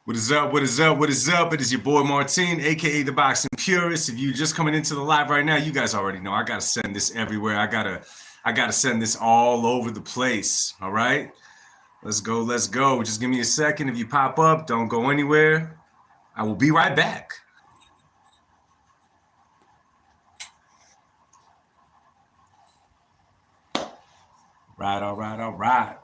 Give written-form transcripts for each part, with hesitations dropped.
What is up? What is up? What is up? It is your boy Martin, aka the Boxing Purist. If you're just coming into the live right now, you guys already know I gotta send this everywhere. I gotta send this all over the place. All right, let's go. Let's go. Just give me a second. If you pop up, don't go anywhere. I will be right back. Right. All right. All right.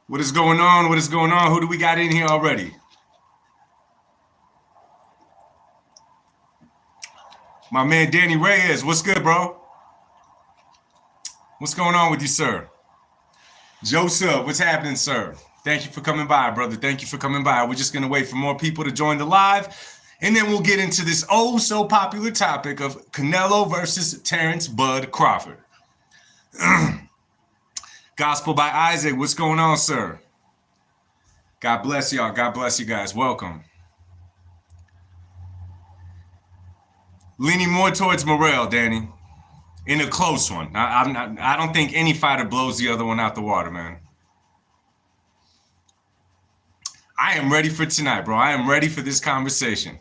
What is going on? What is going on? Who do we got in here already? My man Danny Reyes. What's good, bro? What's going on with you, sir? Joseph, what's happening, sir? Thank you for coming by, brother. Thank you for coming by. We're just going to wait for more people to join the live, and then we'll get into this oh so popular topic of Canelo versus Terrence Bud Crawford. Gospel by Isaac, what's going on, sir? God bless y'all. God bless you guys. Welcome. Leaning more towards Morrell, Danny. In a close one. I don't think any fighter blows the other one out the water, man. I am ready for tonight, bro. I am ready for this conversation.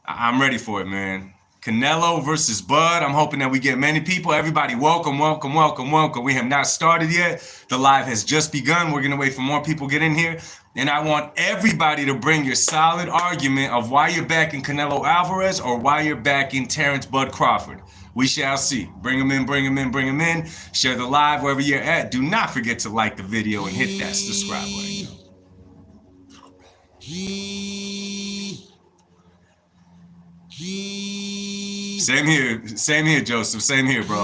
I'm ready for it, man. Canelo versus Bud. I'm hoping that we get many people. Everybody, welcome, welcome, welcome, welcome. We have not started yet. The live has just begun. We're going to wait for more people to get in here. And I want everybody to bring your solid argument of why you're backing Canelo Alvarez or why you're backing Terrence Bud Crawford. We shall see. Bring them in, bring them in, bring them in. Share the live wherever you're at. Do not forget to like the video and hit that subscribe button. Same here, Joseph. Same here, bro.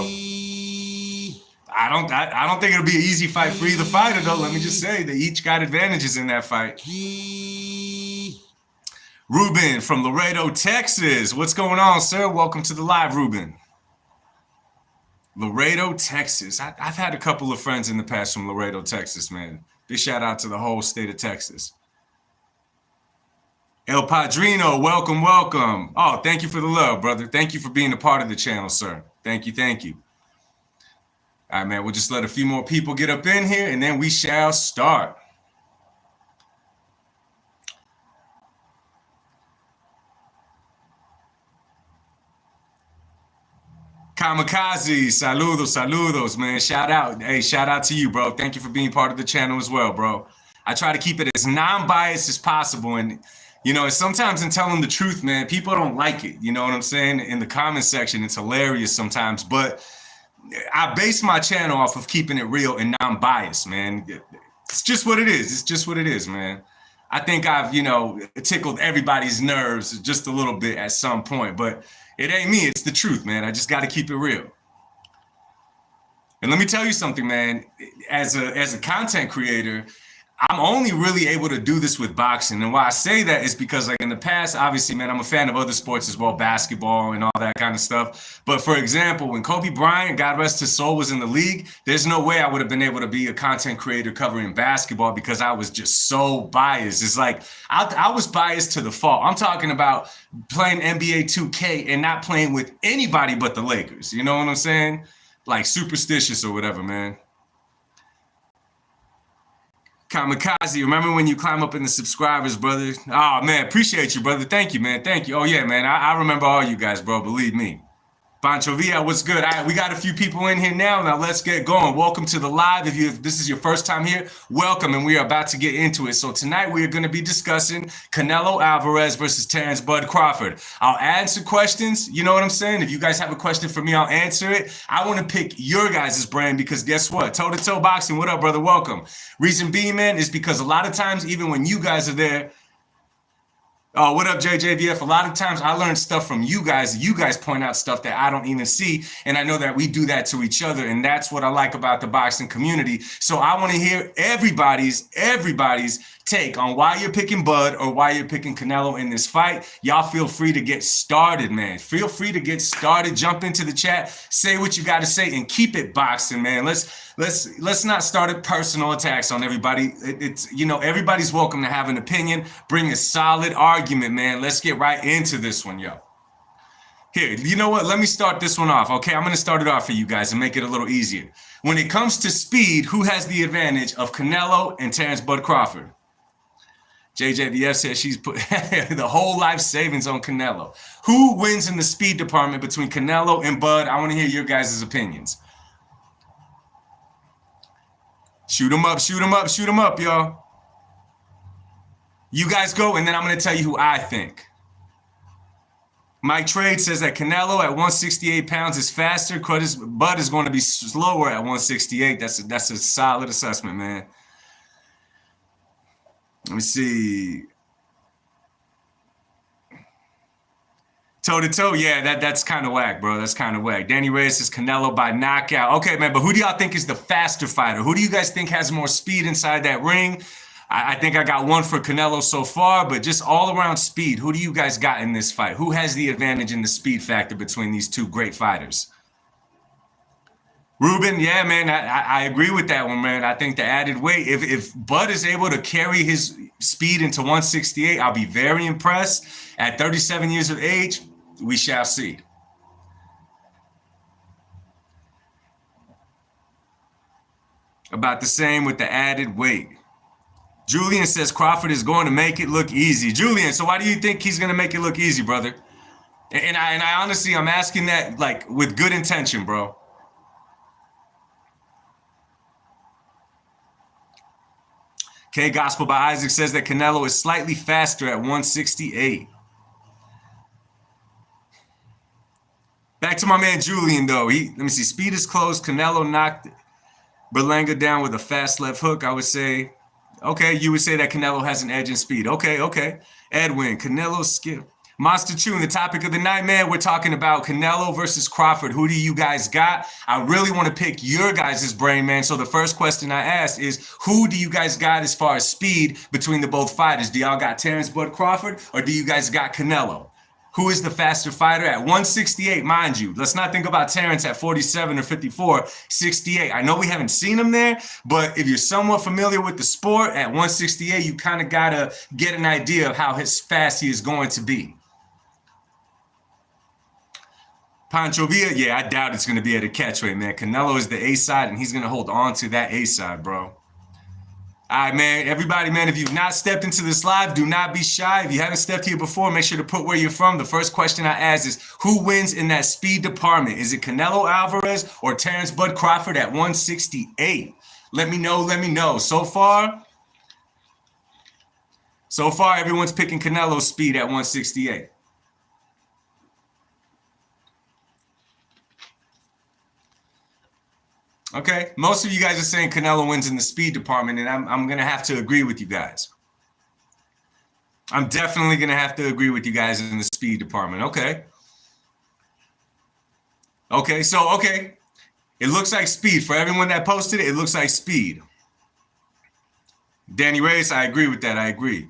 I don't think it'll be an easy fight for either fighter, though. Let me just say they each got advantages in that fight. Ruben from Laredo, Texas. What's going on, sir? Welcome to the live, Ruben. Laredo, Texas. I've had a couple of friends in the past from Laredo, Texas, man. Big shout out to the whole state of Texas. El Padrino, welcome, welcome. Oh, thank you for the love, brother. Thank you for being a part of the channel, sir. Thank you, thank you. All right, man, we'll just let a few more people get up in here, and then we shall start. Kamikaze, saludos, man. Shout out. Hey, shout out to you, bro. Thank you for being part of the channel as well, bro. I try to keep it as non-biased as possible, and you know, sometimes in telling the truth, man, people don't like it. You know what I'm saying? In the comment section, it's hilarious sometimes, but I base my channel off of keeping it real and non-biased, man. It's just what it is. It's just what it is, man. I think I've, you know, tickled everybody's nerves just a little bit at some point, but it ain't me. It's the truth, man. I just got to keep it real. And let me tell you something, man. As a content creator, I'm only really able to do this with boxing. And why I say that is because, like, in the past, obviously, man, I'm a fan of other sports as well, basketball and all that kind of stuff. But for example, when Kobe Bryant, God rest his soul, was in the league, there's no way I would have been able to be a content creator covering basketball because I was just so biased. It's like I was biased to the fault. I'm talking about playing NBA 2K and not playing with anybody but the Lakers. You know what I'm saying? Like superstitious or whatever, man. Kamikaze, remember when you climb up in the subscribers, brother? Oh, man, appreciate you, brother. Thank you, man. Thank you. Oh, yeah, man. I remember all you guys, bro. Believe me. Pancho Villa, what's good? All right, we got a few people in here now. Now let's get going. Welcome to the live. If this is your first time here, welcome, and we are about to get into it. So tonight we are going to be discussing Canelo Alvarez versus Terrence Bud Crawford. I'll answer questions. You know what I'm saying? If you guys have a question for me, I'll answer it. I want to pick your guys' brain because guess what? Toe-to-toe boxing. What up, brother? Welcome. Reason being, man, is because a lot of times, even when you guys are there, oh, what up, JJVF? A lot of times I learn stuff from you guys. You guys point out stuff that I don't even see. And I know that we do that to each other. And that's what I like about the boxing community. So I want to hear everybody's take on why you're picking Bud or why you're picking Canelo in this fight. Y'all feel free to get started, man. Feel free to get started. Jump into the chat. Say what you got to say and keep it boxing, man. Let's not start personal attacks on everybody. It's, you know, everybody's welcome to have an opinion. Bring a solid argument, man. Let's get right into this one, yo. Here, you know what? Let me start this one off. Okay, I'm going to start it off for you guys and make it a little easier. When it comes to speed, who has the advantage of Canelo and Terrence Bud Crawford? JJVF says she's put the whole life savings on Canelo. Who wins in the speed department between Canelo and Bud? I want to hear your guys' opinions. Shoot them up, shoot them up, shoot them up, y'all. You guys go, and then I'm going to tell you who I think. Mike Trade says that Canelo at 168 pounds is faster. Bud is going to be slower at 168. That's a solid assessment, man. Let me see. Toe to toe, yeah, that's kind of whack, bro. That's kind of whack. Danny Reyes says Canelo by knockout. Okay, man, but who do y'all think is the faster fighter? Who do you guys think has more speed inside that ring? I think I got one for Canelo so far, but just all around speed, who do you guys got in this fight? Who has the advantage in the speed factor between these two great fighters? Ruben, yeah, man, I agree with that one, man. I think the added weight, if Bud is able to carry his speed into 168, I'll be very impressed. At 37 years of age, we shall see. About the same with the added weight. Julian says Crawford is going to make it look easy. Julian, so why do you think he's going to make it look easy, brother? And I honestly, I'm asking that like with good intention, bro. K Gospel by Isaac says that Canelo is slightly faster at 168. Back to my man Julian, though. Let me see. Speed is close. Canelo knocked Berlanga down with a fast left hook. I would say, okay, you would say that Canelo has an edge in speed. Okay. Edwin, Canelo's skill. Monster Tune, the topic of the night, man. We're talking about Canelo versus Crawford. Who do you guys got? I really want to pick your guys' brain, man. So the first question I asked is, who do you guys got as far as speed between the both fighters? Do y'all got Terrence Bud Crawford or do you guys got Canelo? Who is the faster fighter at 168, mind you? Let's not think about Terrence at 47 or 54, 68. I know we haven't seen him there, but if you're somewhat familiar with the sport, at 168, you kind of got to get an idea of how fast he is going to be. Pancho Villa, yeah, I doubt it's going to be at a catch weight, man. Canelo is the A side, and he's going to hold on to that A side, bro. All right, man. Everybody, man, if you've not stepped into this live, do not be shy. If you haven't stepped here before, make sure to put where you're from. The first question I ask is, who wins in that speed department? Is it Canelo Alvarez or Terrence Bud Crawford at 168? Let me know. So far, everyone's picking Canelo's speed at 168. Okay, most of you guys are saying Canelo wins in the speed department, and I'm going to have to agree with you guys. I'm definitely going to have to agree with you guys in the speed department. Okay. It looks like speed. For everyone that posted it, it looks like speed. Danny Reyes, I agree with that. I agree.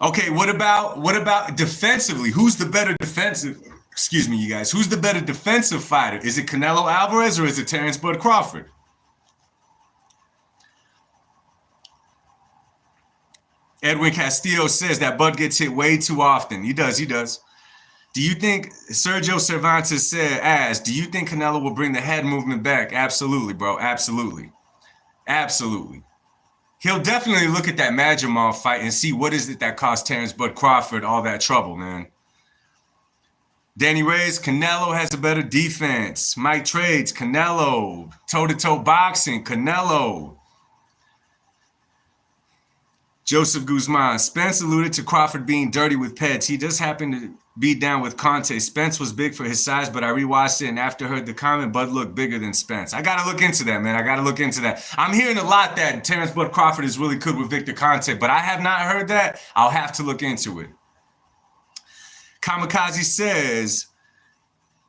Okay, what about defensively? Who's the better defensive? Excuse me, you guys. Who's the better defensive fighter? Is it Canelo Alvarez or is it Terrence Bud Crawford? Edwin Castillo says that Bud gets hit way too often. He does. Do you think, Sergio Cervantes asked, do you think Canelo will bring the head movement back? Absolutely, bro. Absolutely. He'll definitely look at that Madrimal fight and see what is it that cost Terrence Bud Crawford all that trouble, man. Danny Reyes, Canelo has a better defense. Mike Trades, Canelo. Toe-to-toe boxing, Canelo. Joseph Guzman, Spence alluded to Crawford being dirty with pets. He does happen to be down with Conte. Spence was big for his size, but I rewatched it, and after I heard the comment, Bud looked bigger than Spence. I got to look into that, man. I'm hearing a lot that Terrence Bud Crawford is really good with Victor Conte, but I have not heard that. I'll have to look into it. Kamikaze says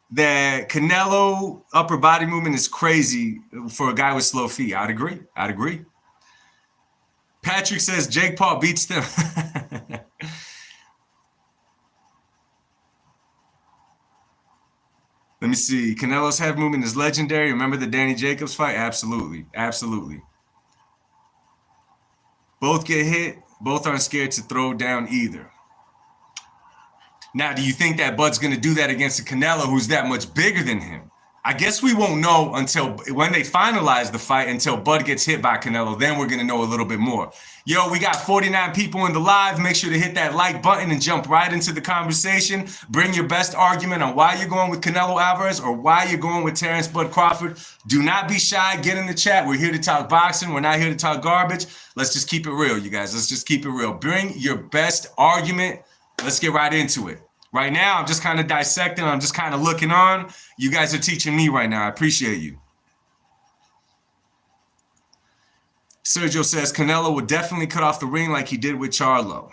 that Canelo upper body movement is crazy for a guy with slow feet. I'd agree. Patrick says Jake Paul beats them. Let me see. Canelo's head movement is legendary. Remember the Danny Jacobs fight? Absolutely. Both get hit. Both aren't scared to throw down either. Now, do you think that Bud's going to do that against a Canelo who's that much bigger than him? I guess we won't know until when they finalize the fight, until Bud gets hit by Canelo. Then we're going to know a little bit more. Yo, we got 49 people in the live. Make sure to hit that like button and jump right into the conversation. Bring your best argument on why you're going with Canelo Alvarez or why you're going with Terrence Bud Crawford. Do not be shy. Get in the chat. We're here to talk boxing. We're not here to talk garbage. Let's just keep it real, you guys. Let's just keep it real. Bring your best argument. Let's get right into it. Right now, I'm just kind of dissecting. I'm just kind of looking on. You guys are teaching me right now. I appreciate you. Sergio says, Canelo would definitely cut off the ring like he did with Charlo.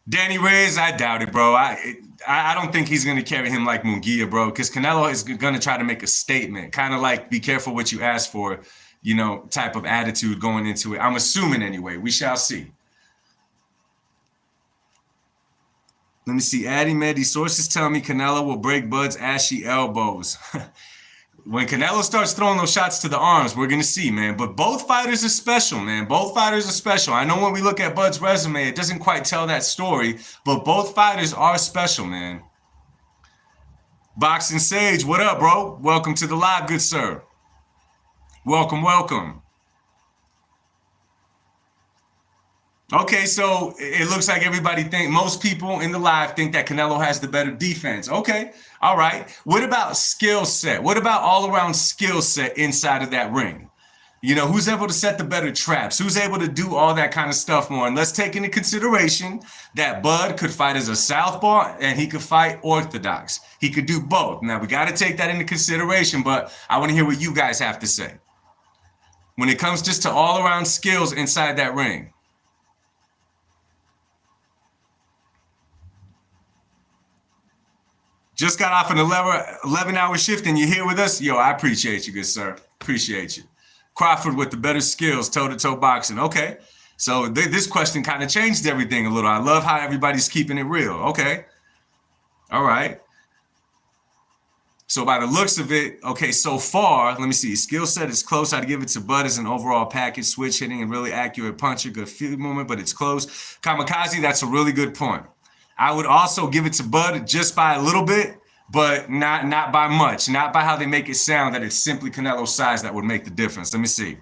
Danny Reyes, I doubt it, bro. I don't think he's going to carry him like Munguia, bro, because Canelo is going to try to make a statement. Kind of like, be careful what you ask for, you know, type of attitude going into it. I'm assuming anyway. We shall see. Let me see. Addy Medi, sources tell me Canelo will break Bud's ashy elbows. When Canelo starts throwing those shots to the arms, we're going to see, man. But both fighters are special, man. Both fighters are special. I know when we look at Bud's resume, it doesn't quite tell that story, but both fighters are special, man. Boxing Sage, what up, bro? Welcome to the live, good sir. Welcome, welcome. Okay, so it looks like most people in the live think that Canelo has the better defense. Okay, all right. What about skill set? What about all-around skill set inside of that ring? You know, who's able to set the better traps? Who's able to do all that kind of stuff more? And let's take into consideration that Bud could fight as a southpaw and he could fight orthodox. He could do both. Now, we got to take that into consideration, but I want to hear what you guys have to say when it comes just to all-around skills inside that ring. Just got off an 11-hour shift and you're here with us? Yo, I appreciate you, good sir. Appreciate you. Crawford with the better skills, toe-to-toe boxing. Okay. So this question kind of changed everything a little. I love how everybody's keeping it real. Okay. All right. So by the looks of it, okay, so far, let me see. Skill set is close. I'd give it to Bud as an overall package. Switch hitting and really accurate puncher. Good field movement, but it's close. Kamikaze, that's a really good point. I would also give it to Bud just by a little bit, but not by much. Not by how they make it sound that it's simply Canelo's size that would make the difference. Let me see.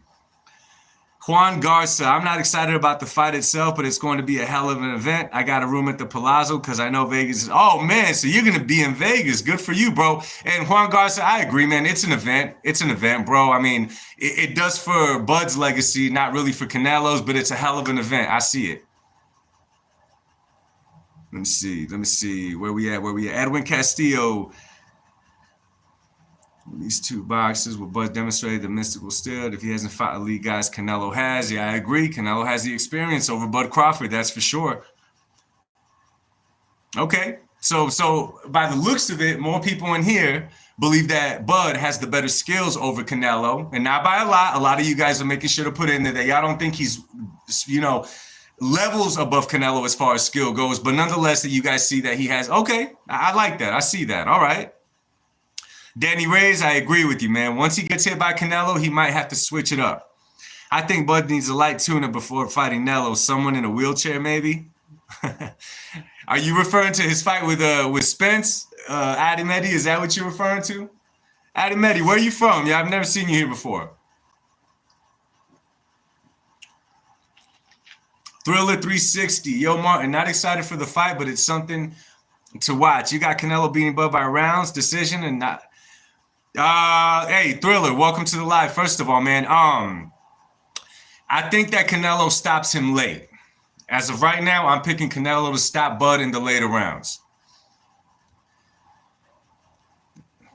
Juan Garza, I'm not excited about the fight itself, but it's going to be a hell of an event. I got a room at the Palazzo because I know Vegas is, oh, man, so you're going to be in Vegas. Good for you, bro. And Juan Garza, I agree, man. It's an event. It's an event, bro. I mean, it does for Bud's legacy, not really for Canelo's, but it's a hell of an event. I see it. Let me see. Where we at? Edwin Castillo. These two boxers will Bud demonstrate the mystical still. If he hasn't fought elite guys, Canelo has. Yeah, I agree. Canelo has the experience over Bud Crawford. That's for sure. Okay. So by the looks of it, more people in here believe that Bud has the better skills over Canelo. And not by a lot. A lot of you guys are making sure to put in there that y'all don't think he's, you know, levels above Canelo as far as skill goes, but nonetheless that you guys see that he has. Okay, I like that. I see that. All right. Danny Reyes, I agree with you, man. Once he gets hit by Canelo, he might have to switch it up. I think Bud needs a light tuna before fighting Nello. Someone in a wheelchair, maybe. Are you referring to his fight with Spence? Adimedi, is that what you're referring to? Adimedi, where are you from? Yeah, I've never seen you here before. Thriller 360. Yo, Martin, not excited for the fight, but it's something to watch. You got Canelo beating Bud by rounds, decision, and not. Hey, Thriller, welcome to the live. First of all, man, I think that Canelo stops him late. As of right now, I'm picking Canelo to stop Bud in the later rounds.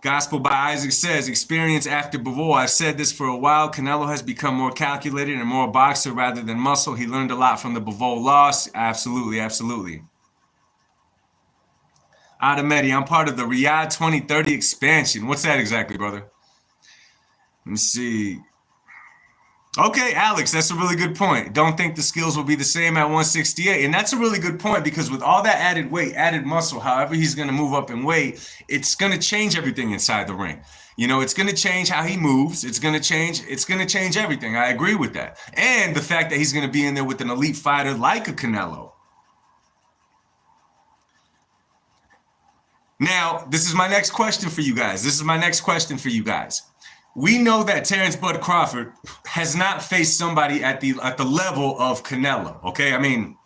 Gospel by Isaac says, experience after Bivol. I've said this for a while. Canelo has become more calculated and more boxer rather than muscle. He learned a lot from the Bivol loss. Absolutely, absolutely. Adamedi, I'm part of the Riyadh 2030 expansion. What's that exactly, brother? Let me see. Okay, Alex, that's a really good point. Don't think the skills will be the same at 168. And that's a really good point because with all that added weight, added muscle, however he's going to move up in weight, it's going to change everything inside the ring. You know, it's going to change how he moves. It's going to change everything. I agree with that. And the fact that he's going to be in there with an elite fighter like a Canelo. Now, this is my next question for you guys. We know that Terrence Bud Crawford has not faced somebody at the level of Canelo. Okay, I mean,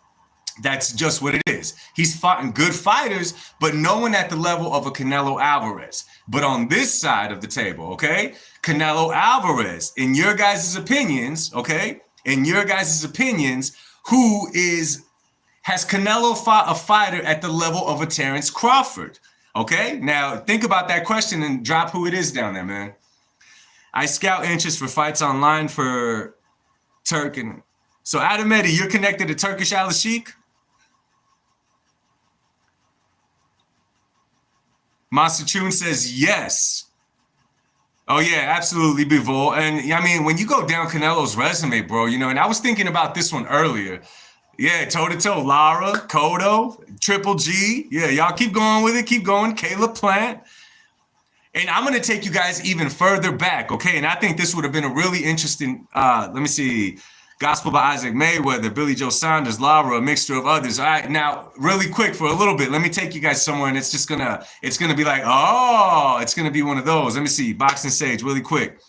that's just what it is. He's fought good fighters, but no one at the level of a Canelo Alvarez. But on this side of the table, okay, Canelo Alvarez, in your guys' opinions, has Canelo fought a fighter at the level of a Terrence Crawford? Okay, now think about that question and drop who it is down there, man. I scout interest for fights online for Turk and so Adamedi, you're connected to Turkish Al Sheikh? Master Chun says yes. Oh yeah, absolutely, Bivol. And I mean, when you go down Canelo's resume, bro, you know, and I was thinking about this one earlier. Yeah, toe-to-toe, Lara, Cotto, Triple G. Yeah, y'all keep going with it. Keep going. Caleb Plant. And I'm going to take you guys even further back, okay? And I think this would have been a really interesting, let me see, Gospel by Isaac Mayweather, Billy Joe Saunders, Lara, a mixture of others. All right, now, really quick for a little bit, let me take you guys somewhere, and it's just going to be like, oh, it's going to be one of those. Let me see, Boxing Sage, really quick.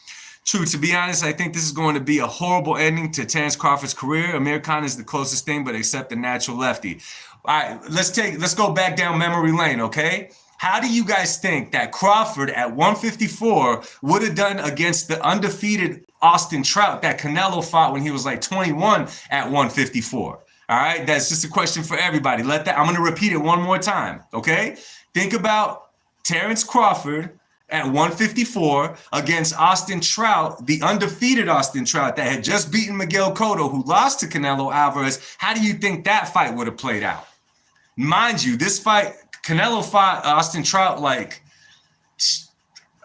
True, to be honest, I think this is going to be a horrible ending to Terrence Crawford's career. Amir Khan is the closest thing, but except the natural lefty. All right, let's go back down memory lane, okay? How do you guys think that Crawford at 154 would have done against the undefeated Austin Trout that Canelo fought when he was like 21 at 154? All right, that's just a question for everybody. I'm going to repeat it one more time, okay? Think about Terrence Crawford at 154 against Austin Trout, the undefeated Austin Trout that had just beaten Miguel Cotto, who lost to Canelo Alvarez. How do you think that fight would have played out? Mind you, this fight, Canelo fought Austin Trout like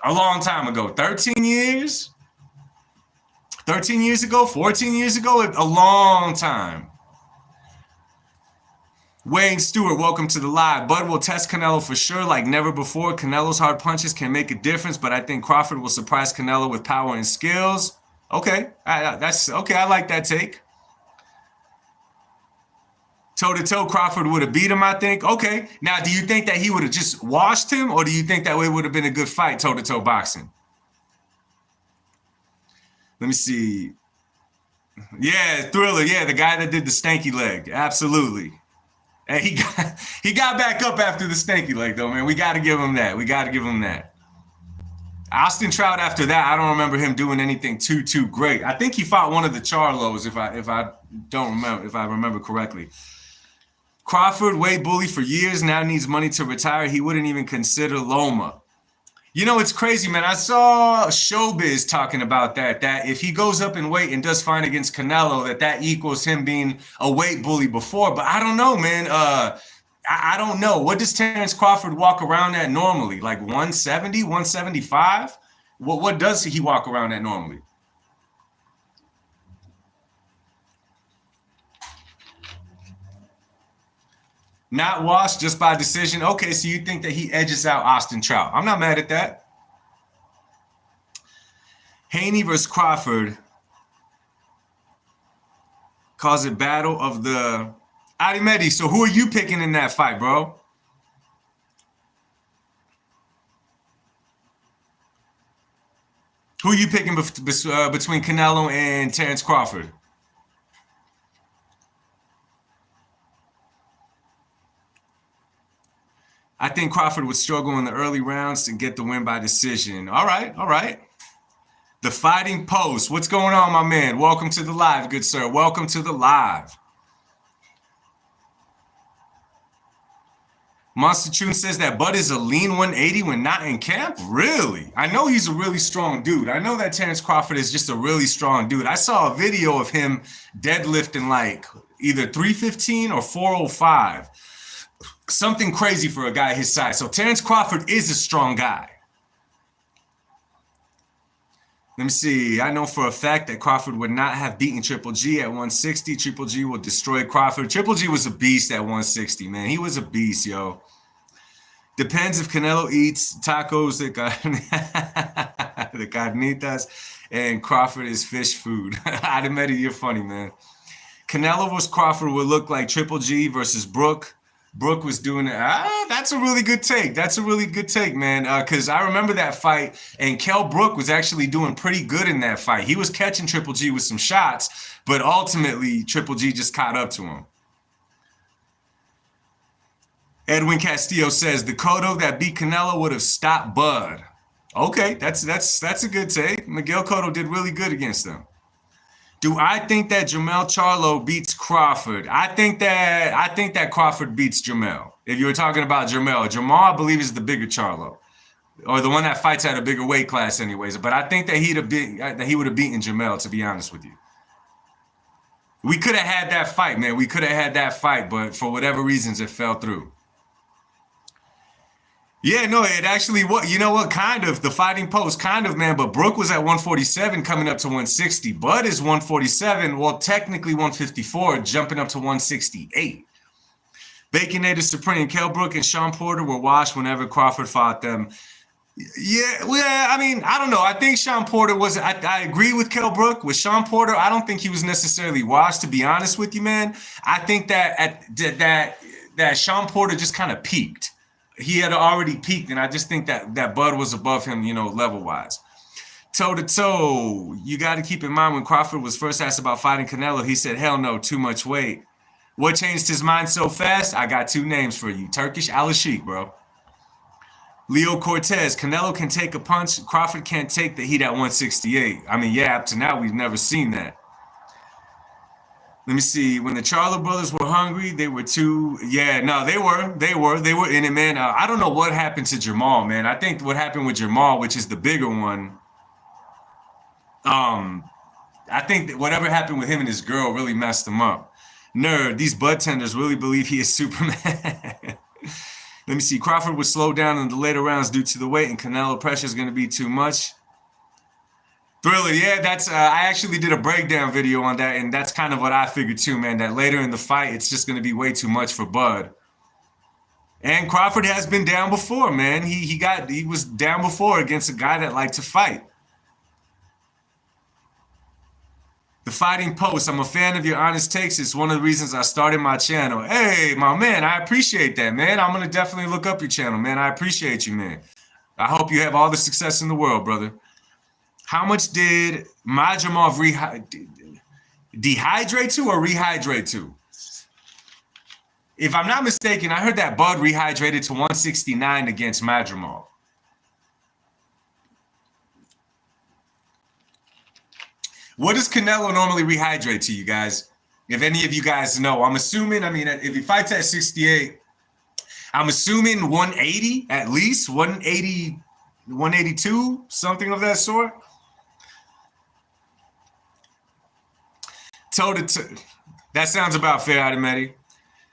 a long time ago, 13 years ago, 14 years ago, a long time. Wayne Stewart, welcome to the live. Bud will test Canelo for sure like never before. Canelo's hard punches can make a difference, but I think Crawford will surprise Canelo with power and skills. Okay, that's okay. I like that take. Toe-to-toe, Crawford would have beat him, I think. Okay, now do you think that he would have just washed him, or do you think that it would have been a good fight, toe-to-toe boxing? Let me see. Yeah, Thriller, yeah, the guy that did the stanky leg, absolutely. And he got back up after the stanky leg, though, man. We got to give him that. Austin Trout, after that, I don't remember him doing anything too great. I think he fought one of the Charlos, if I remember correctly. Crawford, weight bully for years, now needs money to retire. He wouldn't even consider Loma. You know, it's crazy, man. I saw Showbiz talking about that if he goes up in weight and does fine against Canelo, that equals him being a weight bully before. But I don't know, man. I don't know. What does Terrence Crawford walk around at normally? Like 170, 175? What does he walk around at normally? Not washed, just by decision. Okay, so you think that he edges out Austin Trout. I'm not mad at that. Haney versus Crawford calls it battle of the Adimedi. So who are you picking in that fight, bro? Who are you picking between Canelo and Terrence Crawford? I think Crawford would struggle in the early rounds to get the win by decision. All right. The Fighting Post. What's going on, my man? Welcome to the live, good sir. Welcome to the live. Monster Chun says that Bud is a lean 180 when not in camp? Really? I know he's a really strong dude. I know that Terrence Crawford is just a really strong dude. I saw a video of him deadlifting like either 315 or 405. Something crazy for a guy his size. So Terrence Crawford is a strong guy. Let me see. I know for a fact that Crawford would not have beaten Triple G at 160. Triple G will destroy Crawford. Triple G was a beast at 160, man. He was a beast, yo. Depends if Canelo eats tacos, the carnitas, and Crawford is fish food. Adamedi, you're funny, man. Canelo versus Crawford would look like Triple G versus Brook. Brooke was doing it. That's a really good take. That's a really good take, man. Because I remember that fight, and Kell Brook was actually doing pretty good in that fight. He was catching Triple G with some shots, but ultimately Triple G just caught up to him. Edwin Castillo says the Cotto that beat Canelo would have stopped Bud. Okay, that's a good take. Miguel Cotto did really good against them. Do I think that Jermell Charlo beats Crawford? I think that Crawford beats Jermell. If you were talking about Jermell, Jamal, I believe, is the bigger Charlo, or the one that fights at a bigger weight class, anyways. But I think that he would have beaten Jermell, to be honest with you. We could have had that fight, man. We could have had that fight, but for whatever reasons, it fell through. Yeah, no, it actually, you know what, kind of, the Fighting Post, kind of, man, but Brooke was at 147 coming up to 160. Bud is 147, well, technically 154, jumping up to 168. Baconator Supreme, Kell Brook and Sean Porter were washed whenever Crawford fought them. Yeah, well, I mean, I don't know. I think Sean Porter was, I agree with Kell Brook. With Sean Porter, I don't think he was necessarily washed, to be honest with you, man. I think that that Sean Porter just kind of peaked. He had already peaked, and I just think that Bud was above him, you know, level-wise. Toe-to-toe, you got to keep in mind when Crawford was first asked about fighting Canelo, he said, hell no, too much weight. What changed his mind so fast? I got two names for you. Turkish Al-Sheikh, bro. Leo Cortez, Canelo can take a punch. Crawford can't take the heat at 168. I mean, yeah, up to now, we've never seen that. Let me see. When the Charlo brothers were hungry, they were too. Yeah, no, they were in it, man. I don't know what happened to Jamal, man. I think what happened with Jamal, which is the bigger one. I think that whatever happened with him and his girl really messed him up. Nerd, these bud tenders really believe he is Superman. Let me see. Crawford was slowed down in the later rounds due to the weight, and Canelo pressure is going to be too much. Thriller, yeah, that's I actually did a breakdown video on that, and that's kind of what I figured too, man, that later in the fight, it's just going to be way too much for Bud. And Crawford has been down before, man. He was down before against a guy that liked to fight. The Fighting Post, I'm a fan of your honest takes. It's one of the reasons I started my channel. Hey, my man, I appreciate that, man. I'm going to definitely look up your channel, man. I appreciate you, man. I hope you have all the success in the world, brother. How much did Majamov dehydrate to or rehydrate to? If I'm not mistaken, I heard that Bud rehydrated to 169 against Majamov. What does Canelo normally rehydrate to, you guys? If any of you guys know, I'm assuming, I mean, if he fights at 68, I'm assuming 180 at least, 180, 182, something of that sort. Toe-to-toe. That sounds about fair, Adamedi.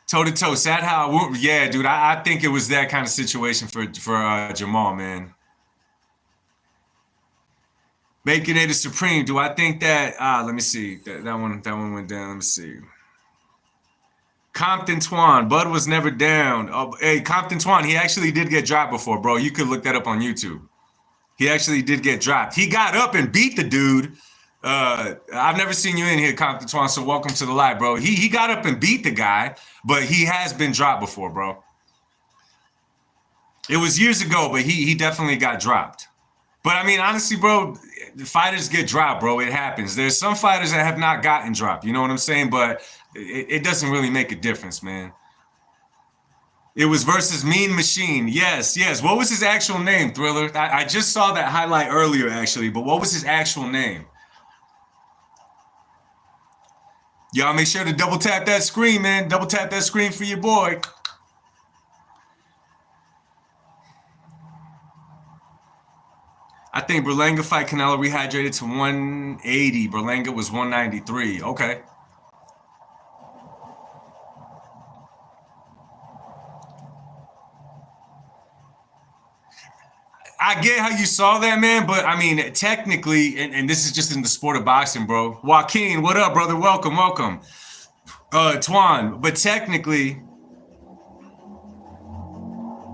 Toe-to-toe. Sad how, yeah, dude, I think it was that kind of situation for Jamal, man. Baconator Supreme. Do I think that, let me see. That one went down. Let me see. Compton Twan. Bud was never down. Oh, hey, Compton Twan, he actually did get dropped before, bro. You could look that up on YouTube. He actually did get dropped. He got up and beat the dude. I've never seen you in here, Compton Twan, so welcome to the live, bro. He got up and beat the guy, but he has been dropped before, bro. It was years ago, but he definitely got dropped. But I mean, honestly, bro, fighters get dropped, bro. It happens. There's some fighters that have not gotten dropped. You know what I'm saying? But it doesn't really make a difference, man. It was versus Mean Machine. Yes, yes. What was his actual name, Thriller? I just saw that highlight earlier, actually. But what was his actual name? Y'all make sure to double tap that screen, man. Double tap that screen for your boy. I think Berlanga fight Canelo rehydrated to 180. Berlanga was 193. Okay. I get how you saw that, man, but I mean, technically, and this is just in the sport of boxing, bro. Joaquin, what up, brother? Welcome, welcome. Twan, but technically,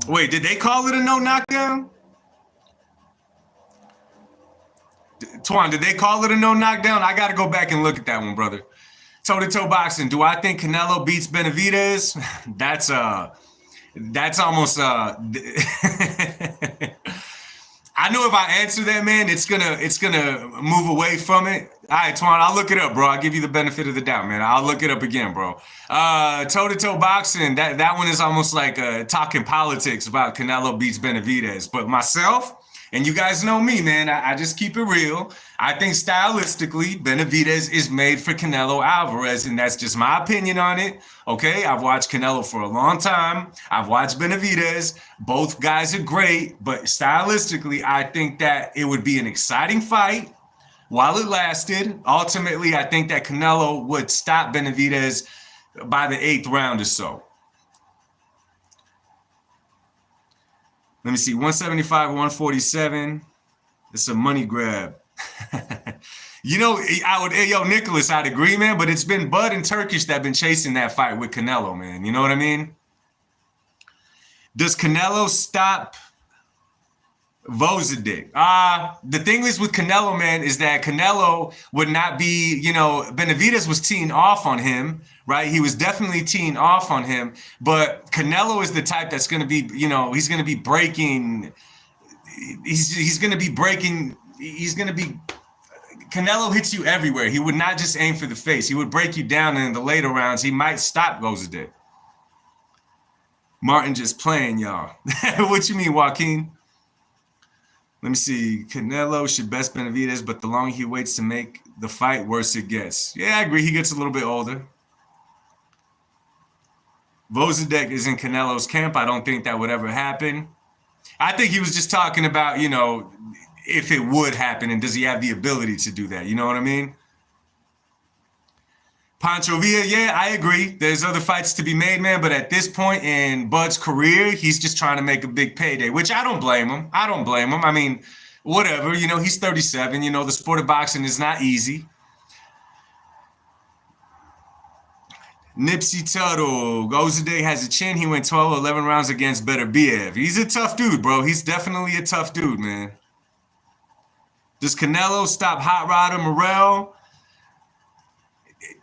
wait, did they call it a no knockdown? Twan, did they call it a no knockdown? I got to go back and look at that one, brother. toe-to-toe boxing. Do I think Canelo beats Benavidez? That's almost I know if I answer that, man, it's gonna move away from it. All right, Twan, I'll look it up, bro. I'll give you the benefit of the doubt, man. I'll look it up again, bro. Toe-to-toe boxing, that one is almost like talking politics about Canelo beats Benavidez. But myself, and you guys know me, man, I just keep it real. I think stylistically, Benavidez is made for Canelo Alvarez, and that's just my opinion on it. Okay, I've watched Canelo for a long time. I've watched Benavidez. Both guys are great, but stylistically, I think that it would be an exciting fight while it lasted. Ultimately, I think that Canelo would stop Benavidez by the 8th round or so. Let me see, 175, 147. It's a money grab. You know, Nicholas, I'd agree, man, but it's been Bud and Turkish that have been chasing that fight with Canelo, man. You know what I mean? Does Canelo stop Vozadic? The thing is with Canelo, man, is that Canelo would not be, Benavidez was teeing off on him, right? He was definitely teeing off on him, but Canelo is the type that's going to be, he's going to be breaking. He's going to be breaking. Canelo hits you everywhere. He would not just aim for the face. He would break you down, and in the later rounds, he might stop Vozadic. Martin just playing, y'all. What you mean, Joaquin? Let me see. Canelo should best Benavidez, but the longer he waits to make the fight, worse it gets. Yeah, I agree. He gets a little bit older. Vozadic is in Canelo's camp. I don't think that would ever happen. I think he was just talking about, if it would happen, and does he have the ability to do that? You know what I mean? Pancho Villa, yeah, I agree. There's other fights to be made, man, but at this point in Bud's career, he's just trying to make a big payday, which I don't blame him. I mean, whatever, he's 37. The sport of boxing is not easy. Nipsey Tuttle, Gozadeh has a chin. He went 12, 11 rounds against Beterbiev. He's a tough dude, bro. He's definitely a tough dude, man. Does Canelo stop Hot Rodder Morrell?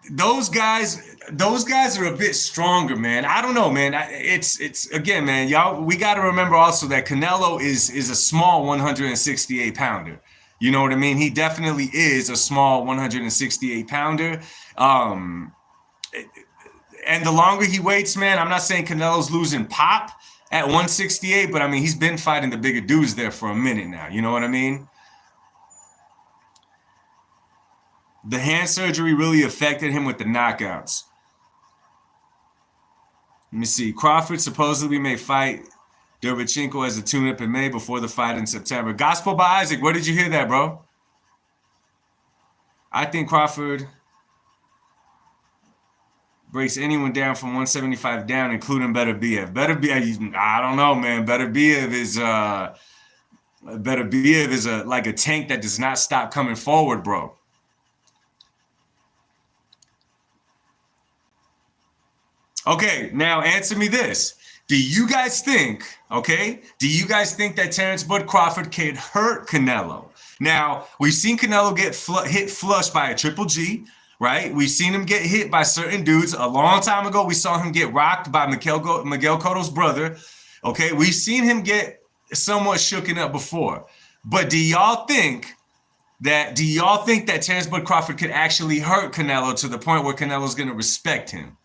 Those guys are a bit stronger, man. I don't know, man. It's again, man, y'all, we got to remember also that Canelo is a small 168 pounder. You know what I mean? He definitely is a small 168 pounder. And the longer he waits, man, I'm not saying Canelo's losing pop at 168, but I mean, he's been fighting the bigger dudes there for a minute now. You know what I mean? The hand surgery really affected him with the knockouts. Let me see. Crawford supposedly may fight Derevchenko as a tune-up in May before the fight in September. Gospel by Isaac. Where did you hear that, bro? I think Crawford breaks anyone down from 175 down, including Beterbiev. Beterbiev, I don't know, man. Beterbiev is like a tank that does not stop coming forward, bro. Okay, now answer me this. Do you guys think that Terrence Bud Crawford can hurt Canelo? Now, we've seen Canelo get hit flush by a Triple G, right? We've seen him get hit by certain dudes. A long time ago, we saw him get rocked by Miguel Cotto's brother. Okay, we've seen him get somewhat shooken up before. But do y'all think that Terrence Bud Crawford could actually hurt Canelo to the point where Canelo's going to respect him?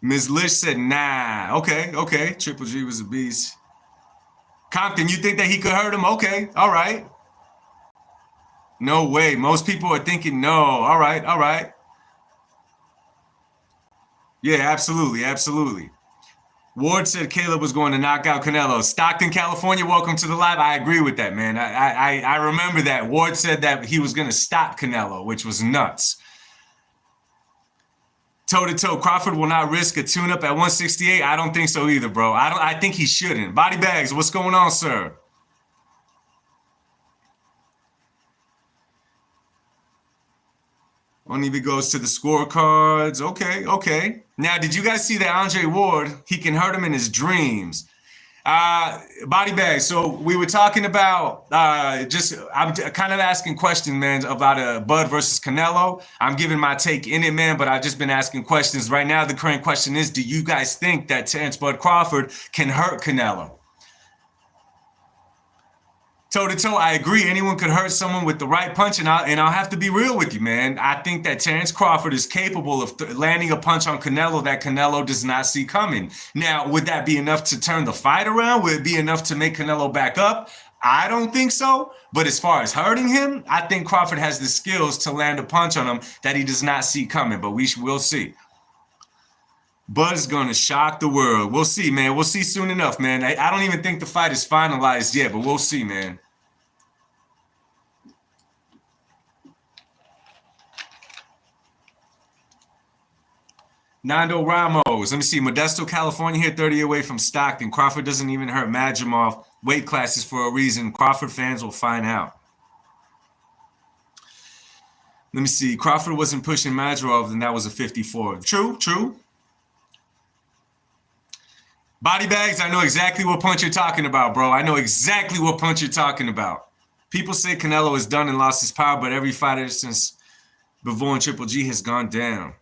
Ms. Lish said, nah. Okay. Triple G was a beast. Compton, you think that he could hurt him? Okay, all right. No way. Most people are thinking no. All right. Yeah, absolutely. Ward said Caleb was going to knock out Canelo. Stockton, California, welcome to the live. I agree with that, man. I remember that. Ward said that he was going to stop Canelo, which was nuts. Toe-to-toe, Crawford will not risk a tune-up at 168. I don't think so either, bro. I think he shouldn't. Body Bags, what's going on, sir? Only if it goes to the scorecards. Okay. Now, did you guys see that Andre Ward, he can hurt him in his dreams? Body bag. So we were talking about I'm kind of asking questions, man, about Bud versus Canelo. I'm giving my take in it, man, but I've just been asking questions. Right now, the current question is, do you guys think that Terrence Bud Crawford can hurt Canelo? Toe to toe, I agree. Anyone could hurt someone with the right punch, and I'll have to be real with you, man. I think that Terrence Crawford is capable of landing a punch on Canelo that Canelo does not see coming. Now, would that be enough to turn the fight around? Would it be enough to make Canelo back up? I don't think so. But as far as hurting him, I think Crawford has the skills to land a punch on him that he does not see coming. But we'll see. Bud's gonna shock the world. We'll see, man. We'll see soon enough, man. I don't even think the fight is finalized yet, but we'll see, man. Nando Ramos. Let me see. Modesto, California here, 30 away from Stockton. Crawford doesn't even hurt Madrimov. Weight classes for a reason. Crawford fans will find out. Let me see. Crawford wasn't pushing Madrimov, and that was a 54. True, true. Body bags, I know exactly what punch you're talking about, bro. I know exactly what punch you're talking about. People say Canelo is done and lost his power, but every fighter since Bivol and Triple G has gone down.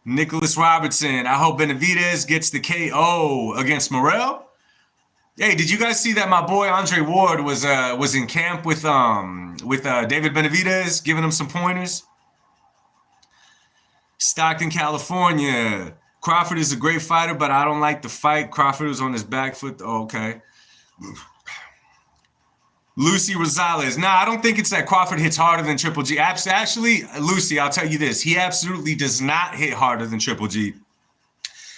Nicholas Robertson, I hope Benavidez gets the KO against Morrell. Hey, did you guys see that my boy Andre Ward was in camp with David Benavidez, giving him some pointers? Stockton, California. Crawford is a great fighter, but I don't like the fight. Crawford was on his back foot. Oh, okay. Lucy Rosales. Nah, I don't think it's that Crawford hits harder than Triple G. Actually, Lucy, I'll tell you this. He absolutely does not hit harder than Triple G.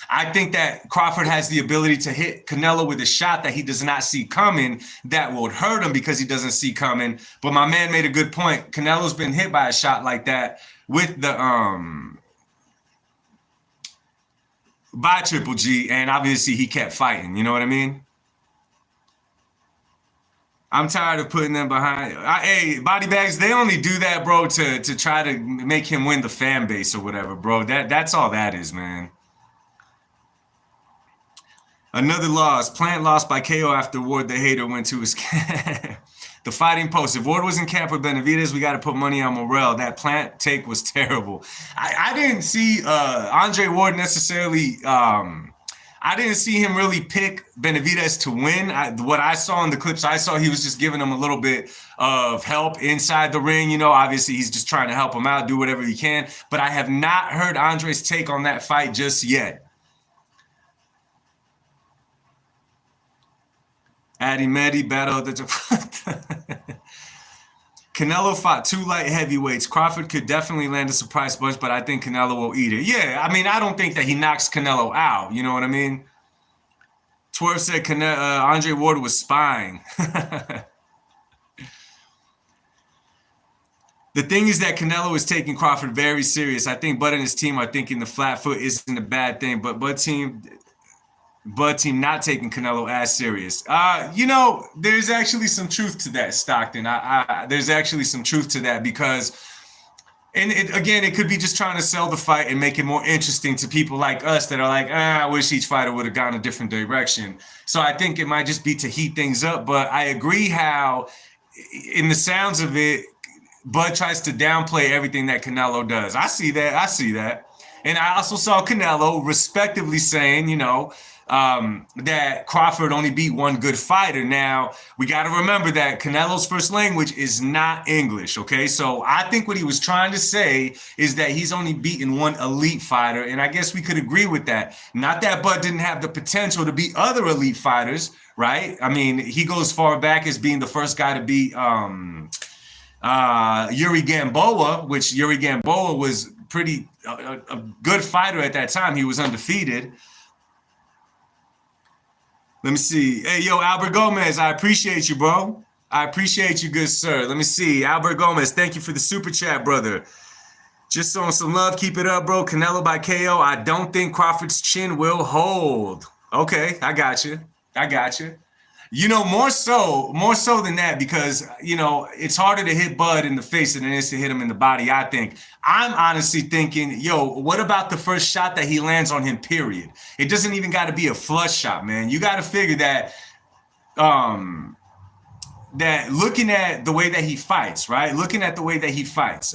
I think that Crawford has the ability to hit Canelo with a shot that he does not see coming that will hurt him because he doesn't see coming. But my man made a good point. Canelo's been hit by a shot like that with the by Triple G, and obviously he kept fighting. You know what I mean? I'm tired of putting them behind. Hey, body bags, they only do that, bro, to try to make him win the fan base or whatever, bro. That's all that is, man. Another loss. Plant lost by KO after Ward the hater went to his camp. The Fighting Post. If Ward was in camp with Benavidez, we got to put money on Morrell. That Plant take was terrible. I didn't see Andre Ward necessarily. I didn't see him really pick Benavidez to win. What I saw in the clips I saw, he was just giving him a little bit of help inside the ring. You know, obviously he's just trying to help him out, do whatever he can. But I have not heard Andre's take on that fight just yet. Addy Meddy battle. Canelo fought 2 light heavyweights. Crawford could definitely land a surprise punch, but I think Canelo will eat it. Yeah, I mean, I don't think that he knocks Canelo out. You know what I mean? Twerf said Andre Ward was spying. The thing is that Canelo is taking Crawford very serious. I think Bud and his team are thinking the flat foot isn't a bad thing, but Bud team not taking Canelo as serious. You know, there's actually some truth to that, Stockton. There's actually some truth to that because, and it could be just trying to sell the fight and make it more interesting to people like us that are like, I wish each fighter would have gone a different direction. So I think it might just be to heat things up. But I agree how, in the sounds of it, Bud tries to downplay everything that Canelo does. I see that. And I also saw Canelo respectively saying, you know, that Crawford only beat one good fighter. Now, we got to remember that Canelo's first language is not English, okay? So I think what he was trying to say is that he's only beaten one elite fighter, and I guess we could agree with that. Not that Bud didn't have the potential to beat other elite fighters, right? I mean, he goes far back as being the first guy to beat Yuri Gamboa, which Yuri Gamboa was pretty a good fighter at that time. He was undefeated. Let me see. Hey, yo, Albert Gomez, I appreciate you, bro. I appreciate you, good sir. Let me see. Albert Gomez, thank you for the super chat, brother. Just showing some love. Keep it up, bro. Canelo by KO. I don't think Crawford's chin will hold. Okay, I got you. You know, more so than that, because, you know, it's harder to hit Bud in the face than it is to hit him in the body, I think. I'm honestly thinking, yo, what about the first shot that he lands on him, period? It doesn't even got to be a flush shot, man. You got to figure that, that looking at the way that he fights, right? Looking at the way that he fights,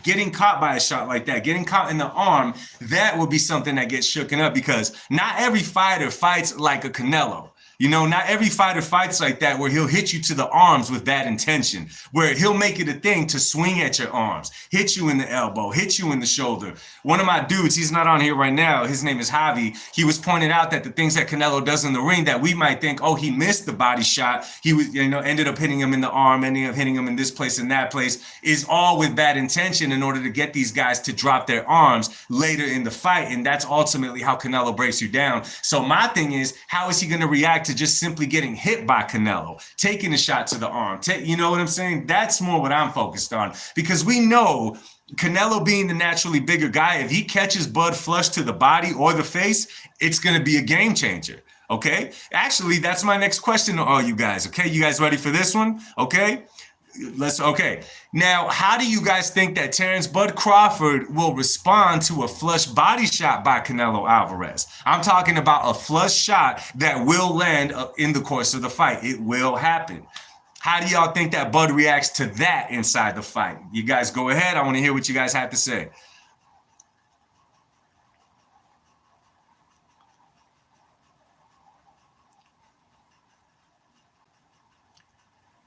getting caught by a shot like that, getting caught in the arm, that would be something that gets shooken up, because not every fighter fights like a Canelo. You know, not every fighter fights like that, where he'll hit you to the arms with bad intention, where he'll make it a thing to swing at your arms, hit you in the elbow, hit you in the shoulder. One of my dudes, he's not on here right now, his name is Javi. He was pointing out that the things that Canelo does in the ring that we might think, oh, he missed the body shot, he was, you know, ended up hitting him in the arm, ended up hitting him in this place and that place, is all with bad intention in order to get these guys to drop their arms later in the fight. And that's ultimately how Canelo breaks you down. So my thing is, how is he going to react to just simply getting hit by Canelo, taking a shot to the arm? You know what I'm saying? That's more what I'm focused on, because we know Canelo, being the naturally bigger guy, if he catches Bud flush to the body or the face, it's going to be a game changer. Okay. Actually, that's my next question to all you guys. Okay. You guys ready for this one? Okay. Okay. Now, how do you guys think that Terrence Bud Crawford will respond to a flush body shot by Canelo Alvarez? I'm talking about a flush shot that will land in the course of the fight. It will happen. How do y'all think that Bud reacts to that inside the fight? You guys go ahead. I want to hear what you guys have to say.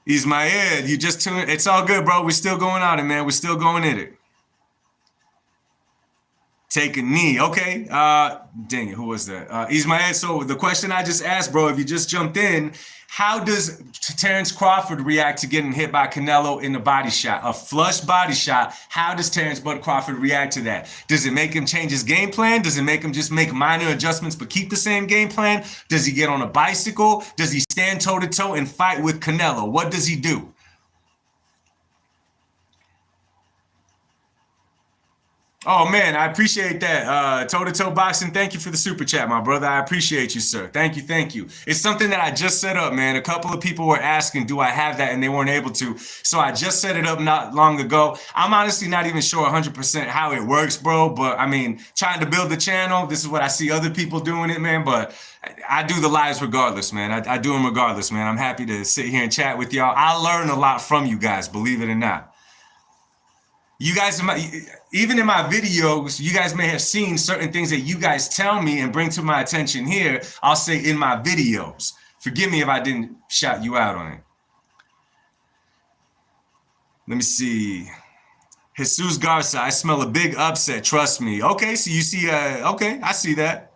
Ismael, you just tuned. It's all good, bro. We're still going on it, man. We're still going at it. Take a knee. Okay. Dang it. Who was that? Ismael. So the question I just asked, bro, if you just jumped in, how does Terrence Crawford react to getting hit by Canelo in the body shot? A flush body shot. How does Terrence Bud Crawford react to that? Does it make him change his game plan? Does it make him just make minor adjustments but keep the same game plan? Does he get on a bicycle? Does he stand toe to toe and fight with Canelo? What does he do? Oh, man, I appreciate that. Toe-to-toe boxing, thank you for the super chat, my brother. I appreciate you, sir. Thank you, thank you. It's something that I just set up, man. A couple of people were asking, do I have that? And they weren't able to. So I just set it up not long ago. I'm honestly not even sure 100% how it works, bro. But, I mean, trying to build the channel, this is what I see other people doing it, man. But I do the lives regardless, man. I do them regardless, man. I'm happy to sit here and chat with y'all. I learn a lot from you guys, believe it or not. You guys, even in my videos, you guys may have seen certain things that you guys tell me and bring to my attention here. I'll say in my videos. Forgive me if I didn't shout you out on it. Let me see. Jesus Garza, I smell a big upset. Trust me. Okay, so you see, okay, I see that.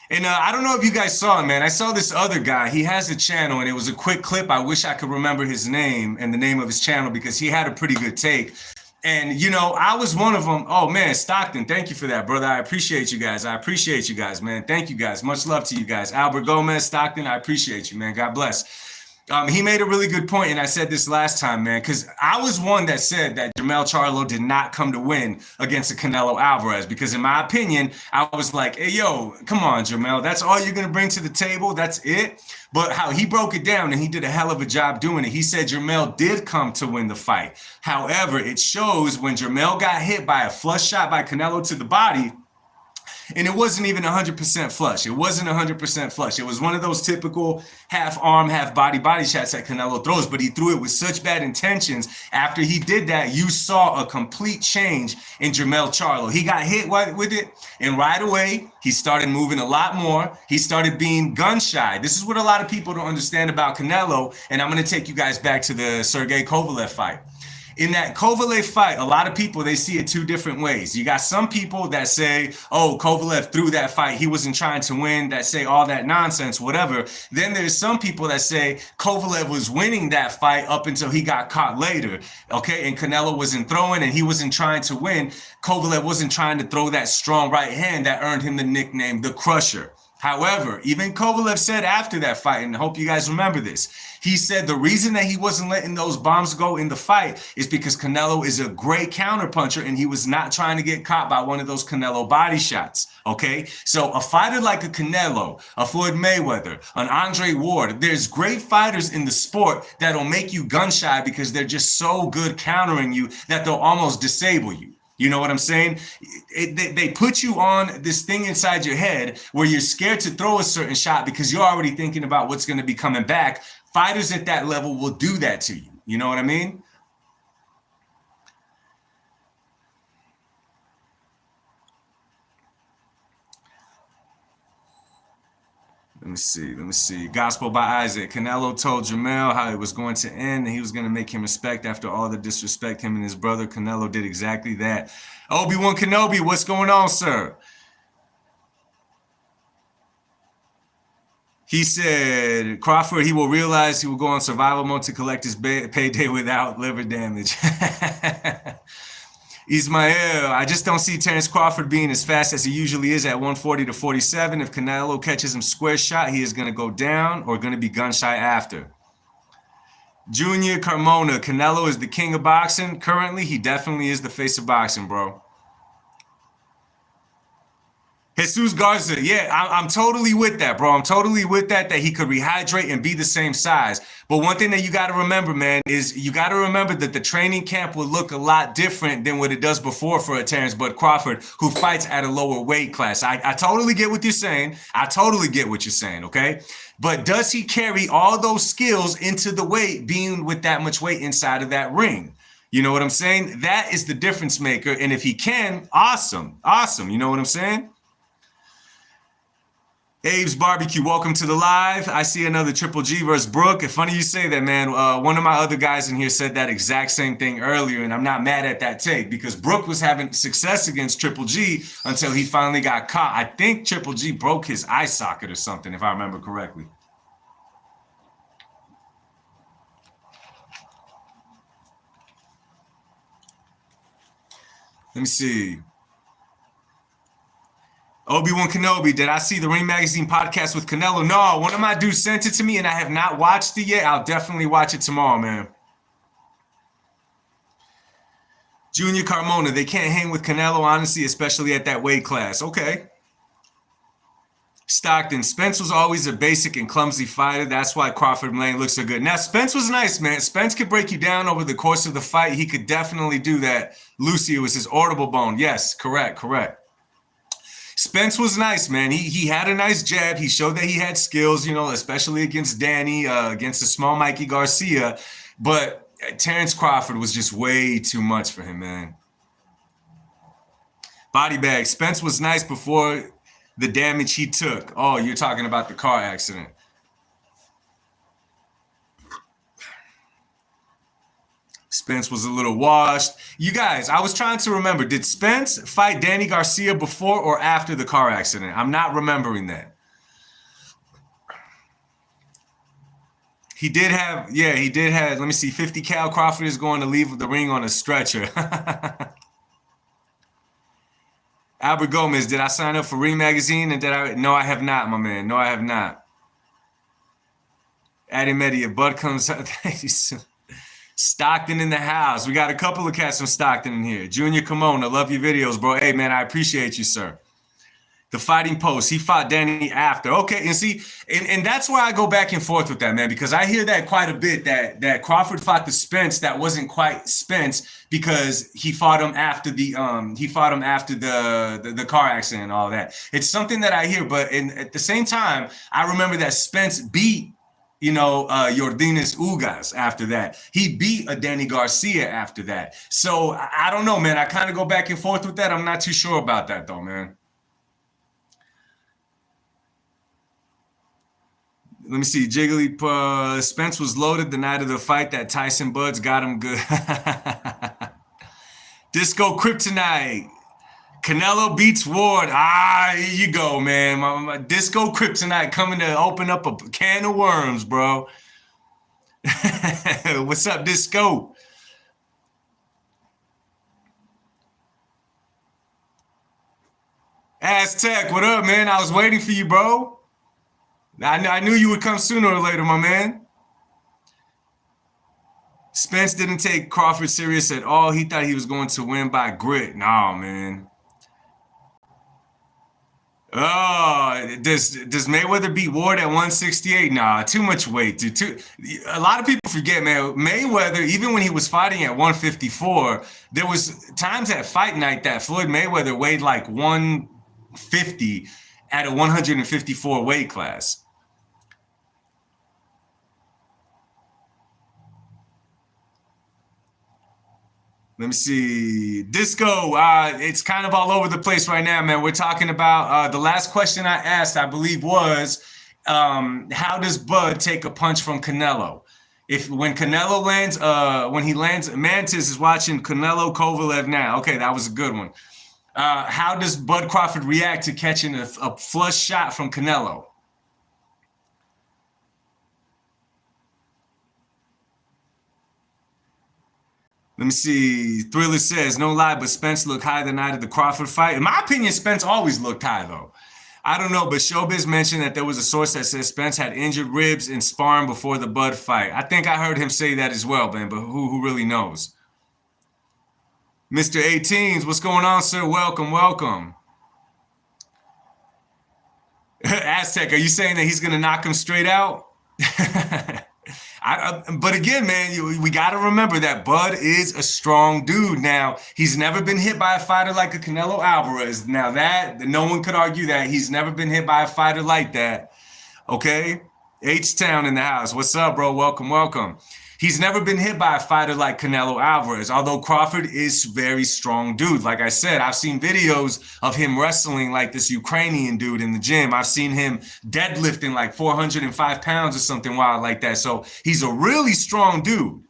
And I don't know if you guys saw it, man. I saw this other guy. He has a channel, and it was a quick clip. I wish I could remember his name and the name of his channel, because he had a pretty good take. And, you know, I was one of them. Oh, man, Stockton, thank you for that, brother. I appreciate you guys. I appreciate you guys, man. Thank you, guys. Much love to you guys. Albert Gomez, Stockton, I appreciate you, man. God bless. He made a really good point, and I said this last time, man, because I was one that said that Jermell Charlo did not come to win against a Canelo Alvarez, because in my opinion, I was like, hey, yo, come on, Jermell, that's all you're going to bring to the table? That's it? But how he broke it down, and he did a hell of a job doing it. He said Jermell did come to win the fight. However, it shows when Jermell got hit by a flush shot by Canelo to the body, and it wasn't even 100% flush. It wasn't 100% flush. It was one of those typical half arm, half body shots that Canelo throws, but he threw it with such bad intentions. After he did that, you saw a complete change in Jermell Charlo. He got hit with it, and right away, he started moving a lot more. He started being gun shy. This is what a lot of people don't understand about Canelo, and I'm going to take you guys back to the Sergey Kovalev fight. In that Kovalev fight, a lot of people, they see it two different ways. You got some people that say, oh, Kovalev threw that fight, he wasn't trying to win, that say all that nonsense, whatever. Then there's some people that say Kovalev was winning that fight up until he got caught later, okay? And Canelo wasn't throwing and he wasn't trying to win. Kovalev wasn't trying to throw that strong right hand that earned him the nickname, the Crusher. However, even Kovalev said after that fight, and I hope you guys remember this, he said the reason that he wasn't letting those bombs go in the fight is because Canelo is a great counterpuncher and he was not trying to get caught by one of those Canelo body shots, okay? So a fighter like a Canelo, a Floyd Mayweather, an Andre Ward, there's great fighters in the sport that'll make you gun shy because they're just so good countering you that they'll almost disable you. You know what I'm saying? They put you on this thing inside your head where you're scared to throw a certain shot because you're already thinking about what's going to be coming back. Fighters at that level will do that to you. You know what I mean? Let me see. Gospel by Isaac. Canelo told Jamel how it was going to end and he was going to make him respect after all the disrespect him and his brother. Canelo did exactly that. Obi-Wan Kenobi, what's going on, sir? He said, Crawford, he will realize he will go on survival mode to collect his payday without liver damage. Ismael, I just don't see Terence Crawford being as fast as he usually is at 140 to 47. If Canelo catches him square shot, he is going to go down or going to be gun shy after. Junior Carmona, Canelo is the king of boxing. Currently, he definitely is the face of boxing, bro. Jesus Garza, yeah, I'm totally with that, bro. I'm totally with that he could rehydrate and be the same size. But one thing that you got to remember, man, is you got to remember that the training camp will look a lot different than what it does before for a Terence Bud Crawford who fights at a lower weight class. I totally get what you're saying. I totally get what you're saying, okay? But does he carry all those skills into the weight, being with that much weight inside of that ring? You know what I'm saying? That is the difference maker. And if he can, awesome. Awesome. You know what I'm saying? Abe's Barbecue, welcome to the live. I see another Triple G versus Brooke. It's funny you say that, man. One of my other guys in here said that exact same thing earlier, and I'm not mad at that take because Brooke was having success against Triple G until he finally got caught. I think Triple G broke his eye socket or something, if I remember correctly. Let me see. Obi-Wan Kenobi, did I see the Ring Magazine podcast with Canelo? No, one of my dudes sent it to me and I have not watched it yet. I'll definitely watch it tomorrow, man. Junior Carmona, they can't hang with Canelo, honestly, especially at that weight class. Okay. Stockton, Spence was always a basic and clumsy fighter. That's why Crawford Lane looks so good. Now, Spence was nice, man. Spence could break you down over the course of the fight. He could definitely do that. Lucy, it was his audible bone. Yes, correct. Spence was nice, man. He had a nice jab. He showed that he had skills, you know, especially against Danny, against the small Mikey Garcia. But Terence Crawford was just way too much for him, man. Body bag. Spence was nice before the damage he took. Oh, you're talking about the car accident. Spence was a little washed. You guys, I was trying to remember, did Spence fight Danny Garcia before or after the car accident? I'm not remembering that. He did have, let me see, 50 cal. Crawford is going to leave the ring on a stretcher. Albert Gomez, did I sign up for Ring Magazine? And no, I have not, my man. No, I have not. Addy Medi, if Bud comes out, Stockton in the house. We got a couple of cats from Stockton in here. Junior Kimona, love your videos, bro. Hey, man, I appreciate you, sir. The Fighting Post, he fought Danny after. Okay, and see, and that's where I go back and forth with that, man, because I hear that quite a bit, that Crawford fought the Spence that wasn't quite Spence because he fought him after the car accident and all that. It's something that I hear, but at the same time, I remember that Spence beat Yordenis Ugas after that. He beat a Danny Garcia after that. So I don't know, man. I kind of go back and forth with that. I'm not too sure about that, though, man. Let me see. Jiggly, Spence was loaded the night of the fight. That Tyson Buds got him good. Disco Kryptonite. Canelo beats Ward. Here you go, man. My Disco Kryptonite coming to open up a can of worms, bro. What's up, Disco? Aztec, what up, man? I was waiting for you, bro. I knew you would come sooner or later, my man. Spence didn't take Crawford serious at all. He thought he was going to win by grit. Nah, man. Oh, does Mayweather beat Ward at 168? Nah, too much weight, dude. A lot of people forget, man. Mayweather, even when he was fighting at 154, there was times at fight night that Floyd Mayweather weighed like 150 at a 154 weight class. Let me see. Disco, it's kind of all over the place right now, man. We're talking about the last question I asked, I believe, was how does Bud take a punch from Canelo? When Canelo lands, when he lands, Mantis is watching Canelo Kovalev now. Okay, that was a good one. How does Bud Crawford react to catching a flush shot from Canelo? Let me see. Thriller says, no lie, but Spence looked high the night of the Crawford fight. In my opinion, Spence always looked high, though. I don't know, but Showbiz mentioned that there was a source that says Spence had injured ribs in sparring before the Bud fight. I think I heard him say that as well, man, but who really knows? Mr. 18s, what's going on, sir? Welcome, welcome. Aztec, are you saying that he's going to knock him straight out? But again, man, we got to remember that Bud is a strong dude. Now, he's never been hit by a fighter like a Canelo Alvarez. Now, that no one could argue that. He's never been hit by a fighter like that. Okay? H-Town in the house. What's up, bro? Welcome, welcome. He's never been hit by a fighter like Canelo Alvarez, although Crawford is a very strong dude. Like I said, I've seen videos of him wrestling like this Ukrainian dude in the gym. I've seen him deadlifting like 405 pounds or something wild like that. So he's a really strong dude.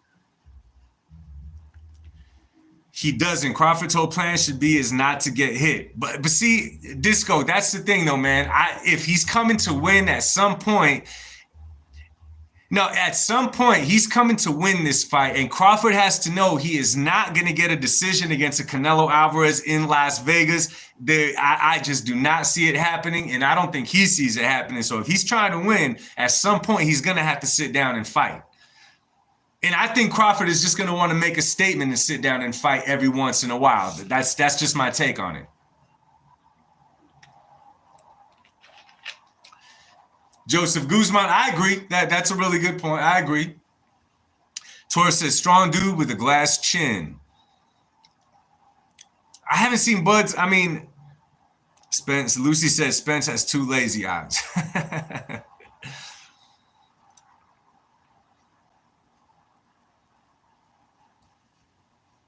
He doesn't. Crawford's whole plan should be is not to get hit. But see, Disco, that's the thing though, man. If he's coming to win at some point, no, at some point, he's coming to win this fight, and Crawford has to know he is not going to get a decision against a Canelo Alvarez in Las Vegas. I just do not see it happening, and I don't think he sees it happening. So if he's trying to win, at some point, he's going to have to sit down and fight. And I think Crawford is just going to want to make a statement and sit down and fight every once in a while. That's just my take on it. Joseph Guzman, I agree. That's a really good point. I agree. Torres says, strong dude with a glass chin. I haven't seen Bud's. I mean, Spence. Lucy says Spence has two lazy eyes.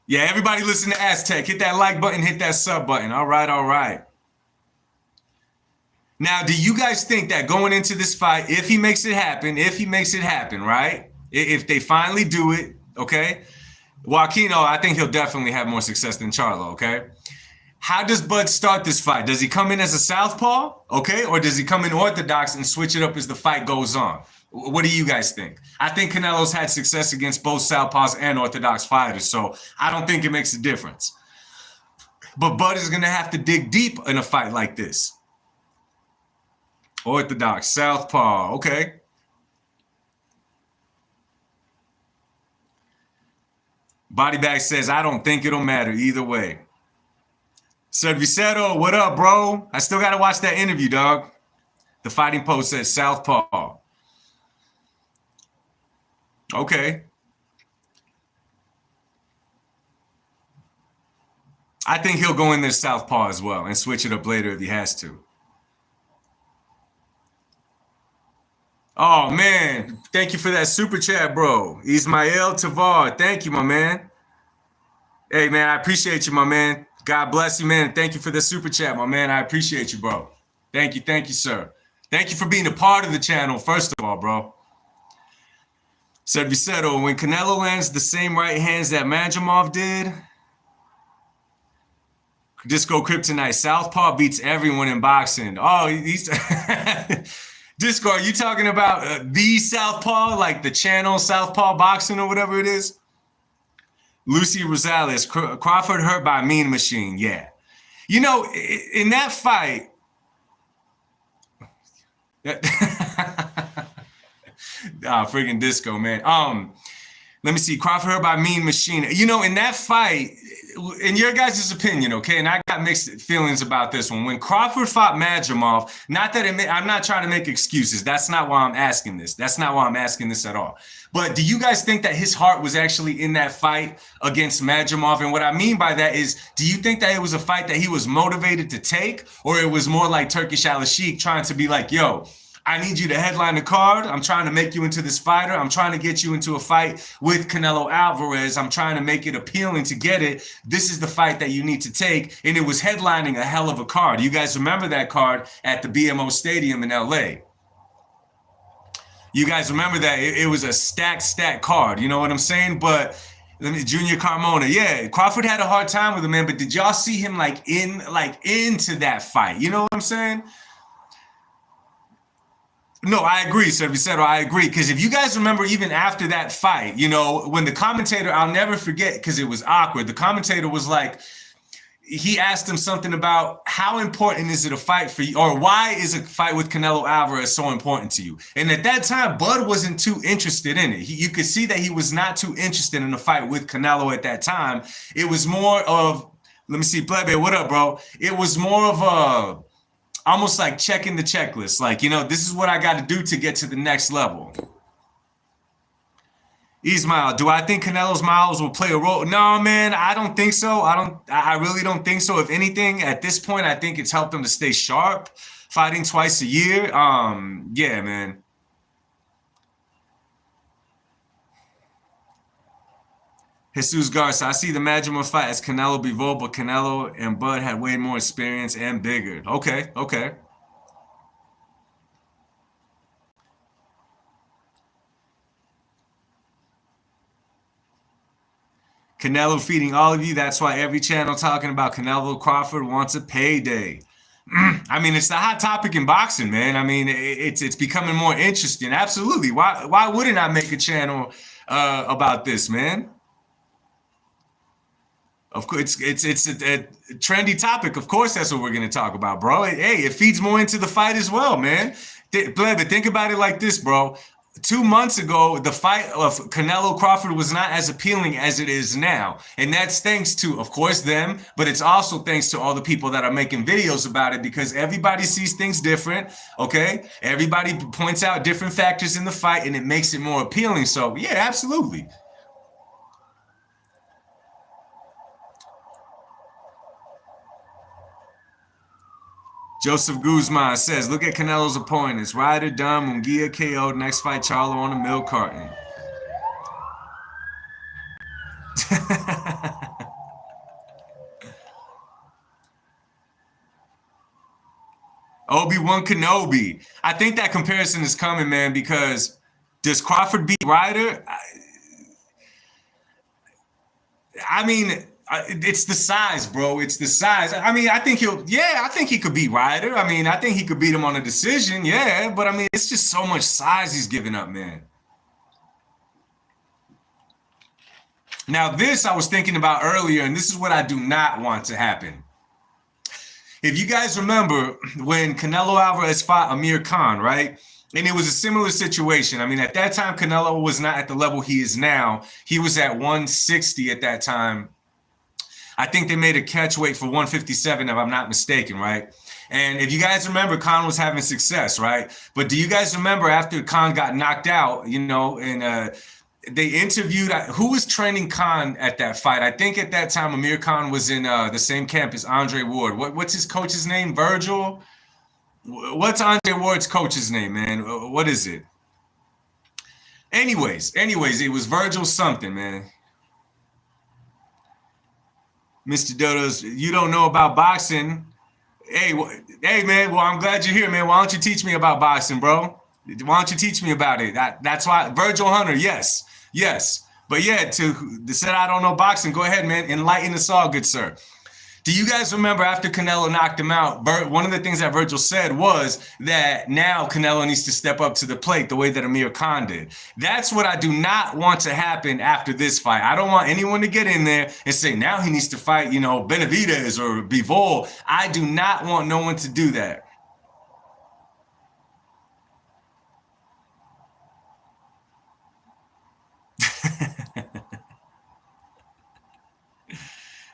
Yeah, everybody listen to Aztec. Hit that like button, hit that sub button. All right, all right. Now, do you guys think that going into this fight, if he makes it happen, right? If they finally do it, okay? Joaquino, I think he'll definitely have more success than Charlo, okay? How does Bud start this fight? Does he come in as a southpaw, okay? Or does he come in orthodox and switch it up as the fight goes on? What do you guys think? I think Canelo's had success against both southpaws and orthodox fighters, so I don't think it makes a difference. But Bud is going to have to dig deep in a fight like this. Orthodox, southpaw, okay. Bodybag says, I don't think it'll matter either way. Servicero, what up, bro? I still got to watch that interview, dog. The Fighting Post says southpaw. Okay. I think he'll go in there southpaw as well and switch it up later if he has to. Oh, man. Thank you for that super chat, bro. Ismael Tavar. Thank you, my man. Hey, man, I appreciate you, my man. God bless you, man. Thank you for the super chat, my man. I appreciate you, bro. Thank you, sir. Thank you for being a part of the channel, first of all, bro. Servicero, when Canelo lands the same right hands that Majamov did, Disco Kryptonite, southpaw beats everyone in boxing. Oh, he's... Disco, are you talking about the southpaw, like the channel Southpaw Boxing or whatever it is? Lucy Rosales, Crawford hurt by Mean Machine, yeah. You know, in that fight, friggin' disco, man. Let me see. Crawford hurt by Mean Machine. You know, in that fight, in your guys' opinion, okay, and I got mixed feelings about this one. When Crawford fought Madrimov, not that I'm not trying to make excuses. That's not why I'm asking this. That's not why I'm asking this at all. But do you guys think that his heart was actually in that fight against Madrimov? And what I mean by that is, do you think that it was a fight that he was motivated to take, or it was more like Turkish Al-Sheikh trying to be like, yo, I need you to headline the card. I'm trying to make you into this fighter. I'm trying to get you into a fight with Canelo Alvarez. I'm trying to make it appealing to get it. This is the fight that you need to take. And it was headlining a hell of a card. You guys remember that card at the BMO Stadium in LA? You guys remember that? It was a stacked card. You know what I'm saying? But Junior Carmona, yeah, Crawford had a hard time with him, man. But did y'all see him into that fight? You know what I'm saying? No, I agree, Servicero. I agree. Because if you guys remember, even after that fight, you know, when the commentator, I'll never forget, because it was awkward. The commentator was like, he asked him something about how important is it a fight for you, or why is a fight with Canelo Alvarez so important to you? And at that time, Bud wasn't too interested in it. You could see that he was not too interested in a fight with Canelo at that time. It was more of, let me see, Plebe, what up, bro? It was more of a, almost like checking the checklist. Like, you know, this is what I got to do to get to the next level. Ismail, do I think Canelo's miles will play a role? No, man, I don't think so. I really don't think so. If anything, at this point, I think it's helped him to stay sharp, fighting twice a year. Yeah, man. Jesus Garza, I see the Madrimov fight as Canelo Bivol, but Canelo and Bud had way more experience and bigger. Okay. Canelo feeding all of you. That's why every channel talking about Canelo Crawford wants a payday. I mean, it's the hot topic in boxing, man. I mean, it's becoming more interesting. Absolutely. Why wouldn't I make a channel about this, man? Of course, it's a trendy topic. Of course, that's what we're going to talk about, bro. Hey, it feeds more into the fight as well, man. But think about it like this, bro. 2 months ago, the fight of Canelo Crawford was not as appealing as it is now. And that's thanks to, of course, them, but it's also thanks to all the people that are making videos about it, because everybody sees things different, okay? Everybody points out different factors in the fight, and it makes it more appealing. So, yeah, absolutely. Joseph Guzman says, look at Canelo's opponents. Ryder, Dunn, Munguia, KO. Next fight, Charlo on a milk carton. Obi-Wan Kenobi. I think that comparison is coming, man, because does Crawford beat Ryder? I mean, it's the size, bro. It's the size. I mean, I think he could beat Ryder. I mean, I think he could beat him on a decision, yeah. But I mean, it's just so much size he's giving up, man. Now, this I was thinking about earlier, and this is what I do not want to happen. If you guys remember when Canelo Alvarez fought Amir Khan, right? And it was a similar situation. I mean, at that time, Canelo was not at the level he is now. He was at 160 at that time. I think they made a catch weight for 157, if I'm not mistaken, right? And if you guys remember, Khan was having success, right? But do you guys remember after Khan got knocked out, you know, and they interviewed, who was training Khan at that fight? I think at that time, Amir Khan was in the same camp as Andre Ward. What's his coach's name? Virgil? What's Andre Ward's coach's name, man? What is it? Anyways, it was Virgil something, man. Mr. Dodos, you don't know about boxing. Hey, man, well, I'm glad you're here, man. Why don't you teach me about boxing, bro? Why don't you teach me about it? That's why, Virgil Hunter, yes. But yeah, to said I don't know boxing, go ahead, man. Enlighten us all, good sir. Do you guys remember after Canelo knocked him out, one of the things that Virgil said was that now Canelo needs to step up to the plate the way that Amir Khan did. That's what I do not want to happen after this fight. I don't want anyone to get in there and say now he needs to fight, you know, Benavidez or Bivol. I do not want no one to do that.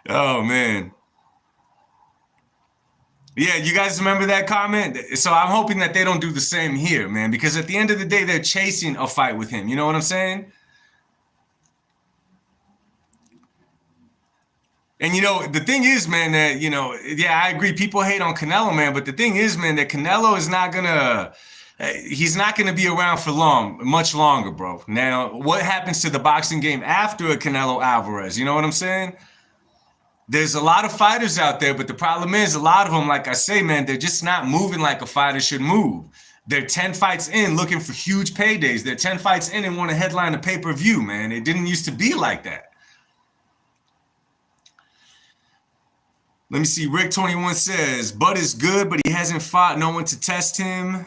Oh, man. Yeah, you guys remember that comment? So I'm hoping that they don't do the same here, man, because at the end of the day, they're chasing a fight with him. You know what I'm saying? And, you know, the thing is, man, that, you know, yeah, I agree. People hate on Canelo, man. But the thing is, man, that Canelo is not going to, he's not going to be around for much longer, bro. Now, what happens to the boxing game after a Canelo Alvarez? You know what I'm saying? There's a lot of fighters out there, but the problem is a lot of them, like I say, man, they're just not moving like a fighter should move. They're 10 fights in looking for huge paydays. They're 10 fights in and want to headline a pay-per-view, man. It didn't used to be like that. Let me see. Rick21 says, Bud is good, but he hasn't fought no one to test him.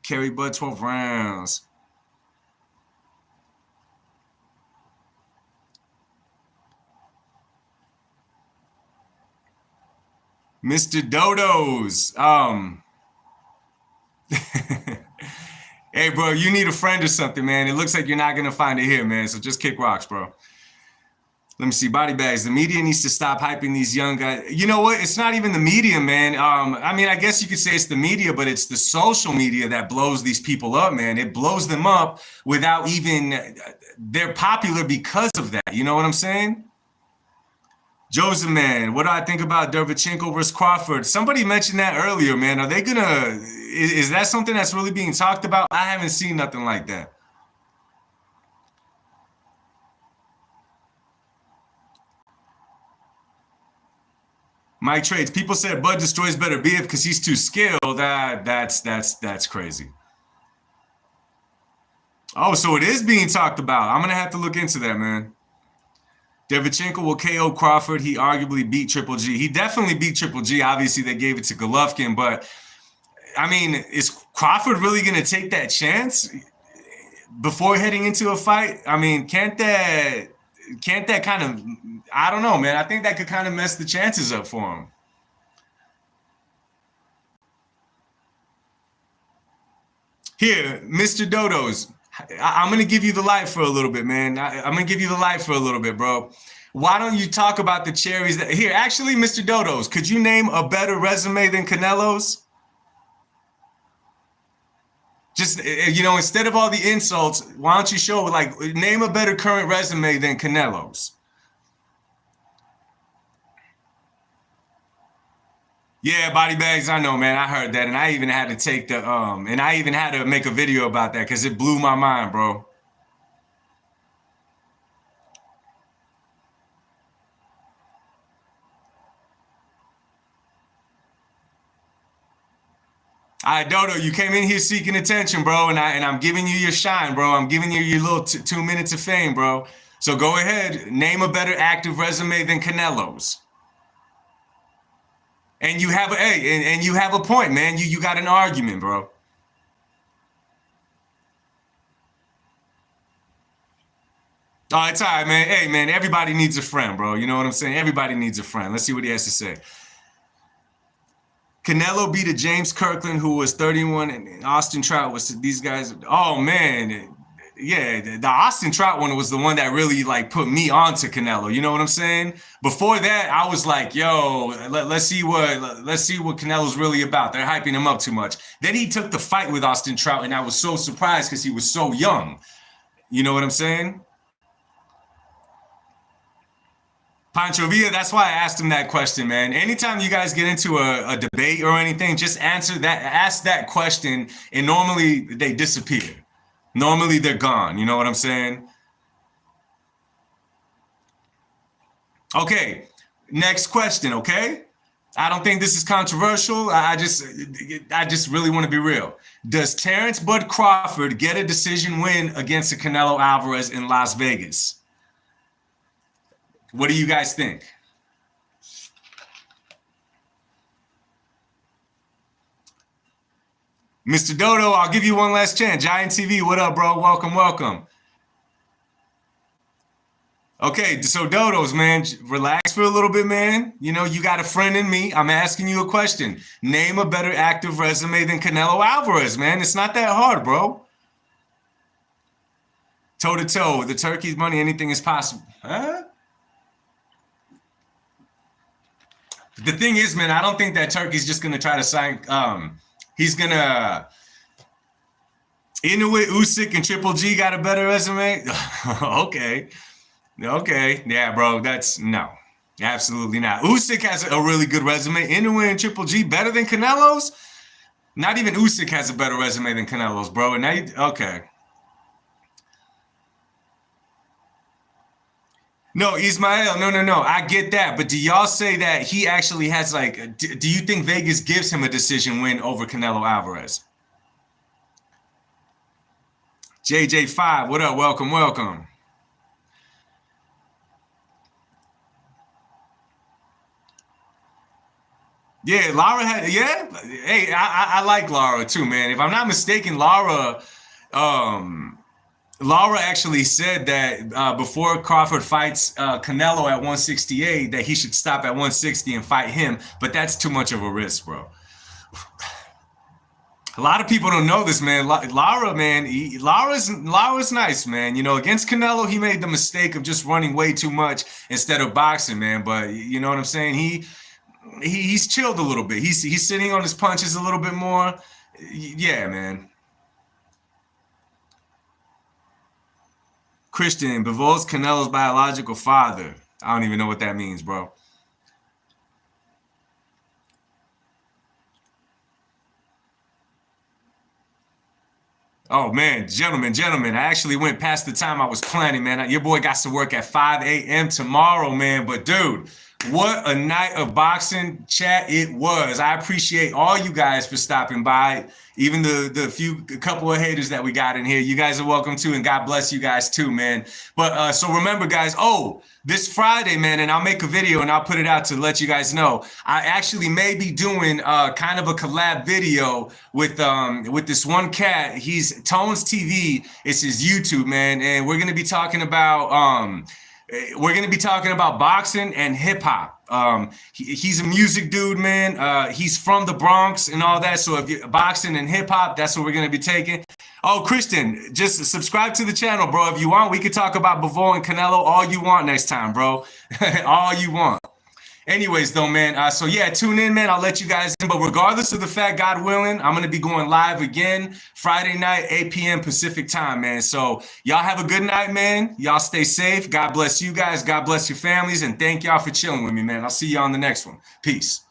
Carry Bud 12 rounds. Mr. Dodos. Hey, bro, you need a friend or something, man. It looks like you're not going to find it here, man. So just kick rocks, bro. Let me see. Body bags. The media needs to stop hyping these young guys. You know what? It's not even the media, man. I mean, I guess you could say it's the media, but it's the social media that blows these people up, man. It blows them up without even, they're popular because of that. You know what I'm saying? Joseph, man, what do I think about Derevchenko versus Crawford? Somebody mentioned that earlier, man. Are they gonna, is that something that's really being talked about? I haven't seen nothing like that. Mike Trades, people said Bud destroys better beef because he's too skilled. That's crazy. Oh, so it is being talked about. I'm gonna have to look into that, man. Derevchenko will KO Crawford. He arguably beat Triple G. He definitely beat Triple G. Obviously, they gave it to Golovkin, but I mean, is Crawford really going to take that chance before heading into a fight? I mean, can't that kind of, I don't know, man. I think that could kind of mess the chances up for him. Here, Mr. Dodos, I'm going to give you the light for a little bit, man. I'm going to give you the light for a little bit, bro. Why don't you talk about the cherries that here? Actually, Mr. Dodos, could you name a better resume than Canelo's? Just, you know, instead of all the insults, why don't you show, like, name a better current resume than Canelo's? Yeah, body bags, I know, man. I heard that, and I even had to take the, and I even had to make a video about that because it blew my mind, bro. All right, Dodo, you came in here seeking attention, bro, and I'm giving you your shine, bro. I'm giving you your little 2 minutes of fame, bro. So go ahead, name a better active resume than Canelo's. And you have and you have a point, man. You got an argument, bro. Oh, it's all right, man. Hey, man, everybody needs a friend, bro. You know what I'm saying? Everybody needs a friend. Let's see what he has to say. Canelo beat a James Kirkland who was 31, and Austin Trout was these guys. Oh man, yeah, the Austin Trout one was the one that really like put me onto Canelo. You know what I'm saying? Before that, I was like, yo, let's see what Canelo's really about. They're hyping him up too much. Then he took the fight with Austin Trout, and I was so surprised because he was so young. You know what I'm saying? Pancho Villa, that's why I asked him that question, man. Anytime you guys get into a debate or anything, just ask that question, and normally they disappear. Normally they're gone. You know what I'm saying? Okay, next question, okay? I don't think this is controversial. I just really want to be real. Does Terrence Bud Crawford get a decision win against a Canelo Alvarez in Las Vegas? What do you guys think? Mr. Dodo, I'll give you one last chance. Giant TV, what up, bro? Welcome, welcome. Okay, so Dodos, man, relax for a little bit, man. You know, you got a friend in me. I'm asking you a question. Name a better active resume than Canelo Alvarez, man. It's not that hard, bro. Toe to toe, the turkey's money, anything is possible. Huh? The thing is, man, I don't think that Turkey's just gonna try to sign. He's gonna Inuit, Usyk, and Triple G got a better resume. Okay, okay, yeah, bro, that's no, absolutely not. Usyk has a really good resume. Inuit and Triple G better than Canelo's. Not even Usyk has a better resume than Canelo's, bro. And now, okay. No, Ismael, no. I get that. But do y'all say that he actually has like, do you think Vegas gives him a decision win over Canelo Alvarez? JJ5, what up? Welcome, welcome. Yeah, Lara had, yeah. Hey, I like Lara too, man. If I'm not mistaken, Lara actually said that before Crawford fights Canelo at 168, that he should stop at 160 and fight him. But that's too much of a risk, bro. A lot of people don't know this, man. Lara, man, Lara's nice, man. You know, against Canelo, he made the mistake of just running way too much instead of boxing, man. But you know what I'm saying? He's chilled a little bit. He's sitting on his punches a little bit more. Yeah, man. Christian, Bivol's Canelo's biological father. I don't even know what that means, bro. Oh man, gentlemen, I actually went past the time I was planning, man. Your boy got to work at 5 a.m. tomorrow, man. But dude, what a night of boxing chat it was. I appreciate all you guys for stopping by. Even the couple of haters that we got in here. You guys are welcome too, and God bless you guys too, man. But so remember, guys, this Friday, man, and I'll make a video and I'll put it out to let you guys know. I actually may be doing kind of a collab video with this one cat. He's Tones TV. It's his YouTube, man, and we're gonna be talking about boxing and hip hop. He's a music dude, man. He's from the Bronx and all that. So if you're boxing and hip hop, that's what we're gonna be taking. Oh, Christian, just subscribe to the channel, bro. If you want, we could talk about Bivol and Canelo all you want next time, bro. All you want. Anyways, though, man, so yeah, tune in, man. I'll let you guys in. But regardless of the fact, God willing, I'm going to be going live again Friday night, 8 p.m. Pacific time, man. So y'all have a good night, man. Y'all stay safe. God bless you guys. God bless your families. And thank y'all for chilling with me, man. I'll see you on the next one. Peace.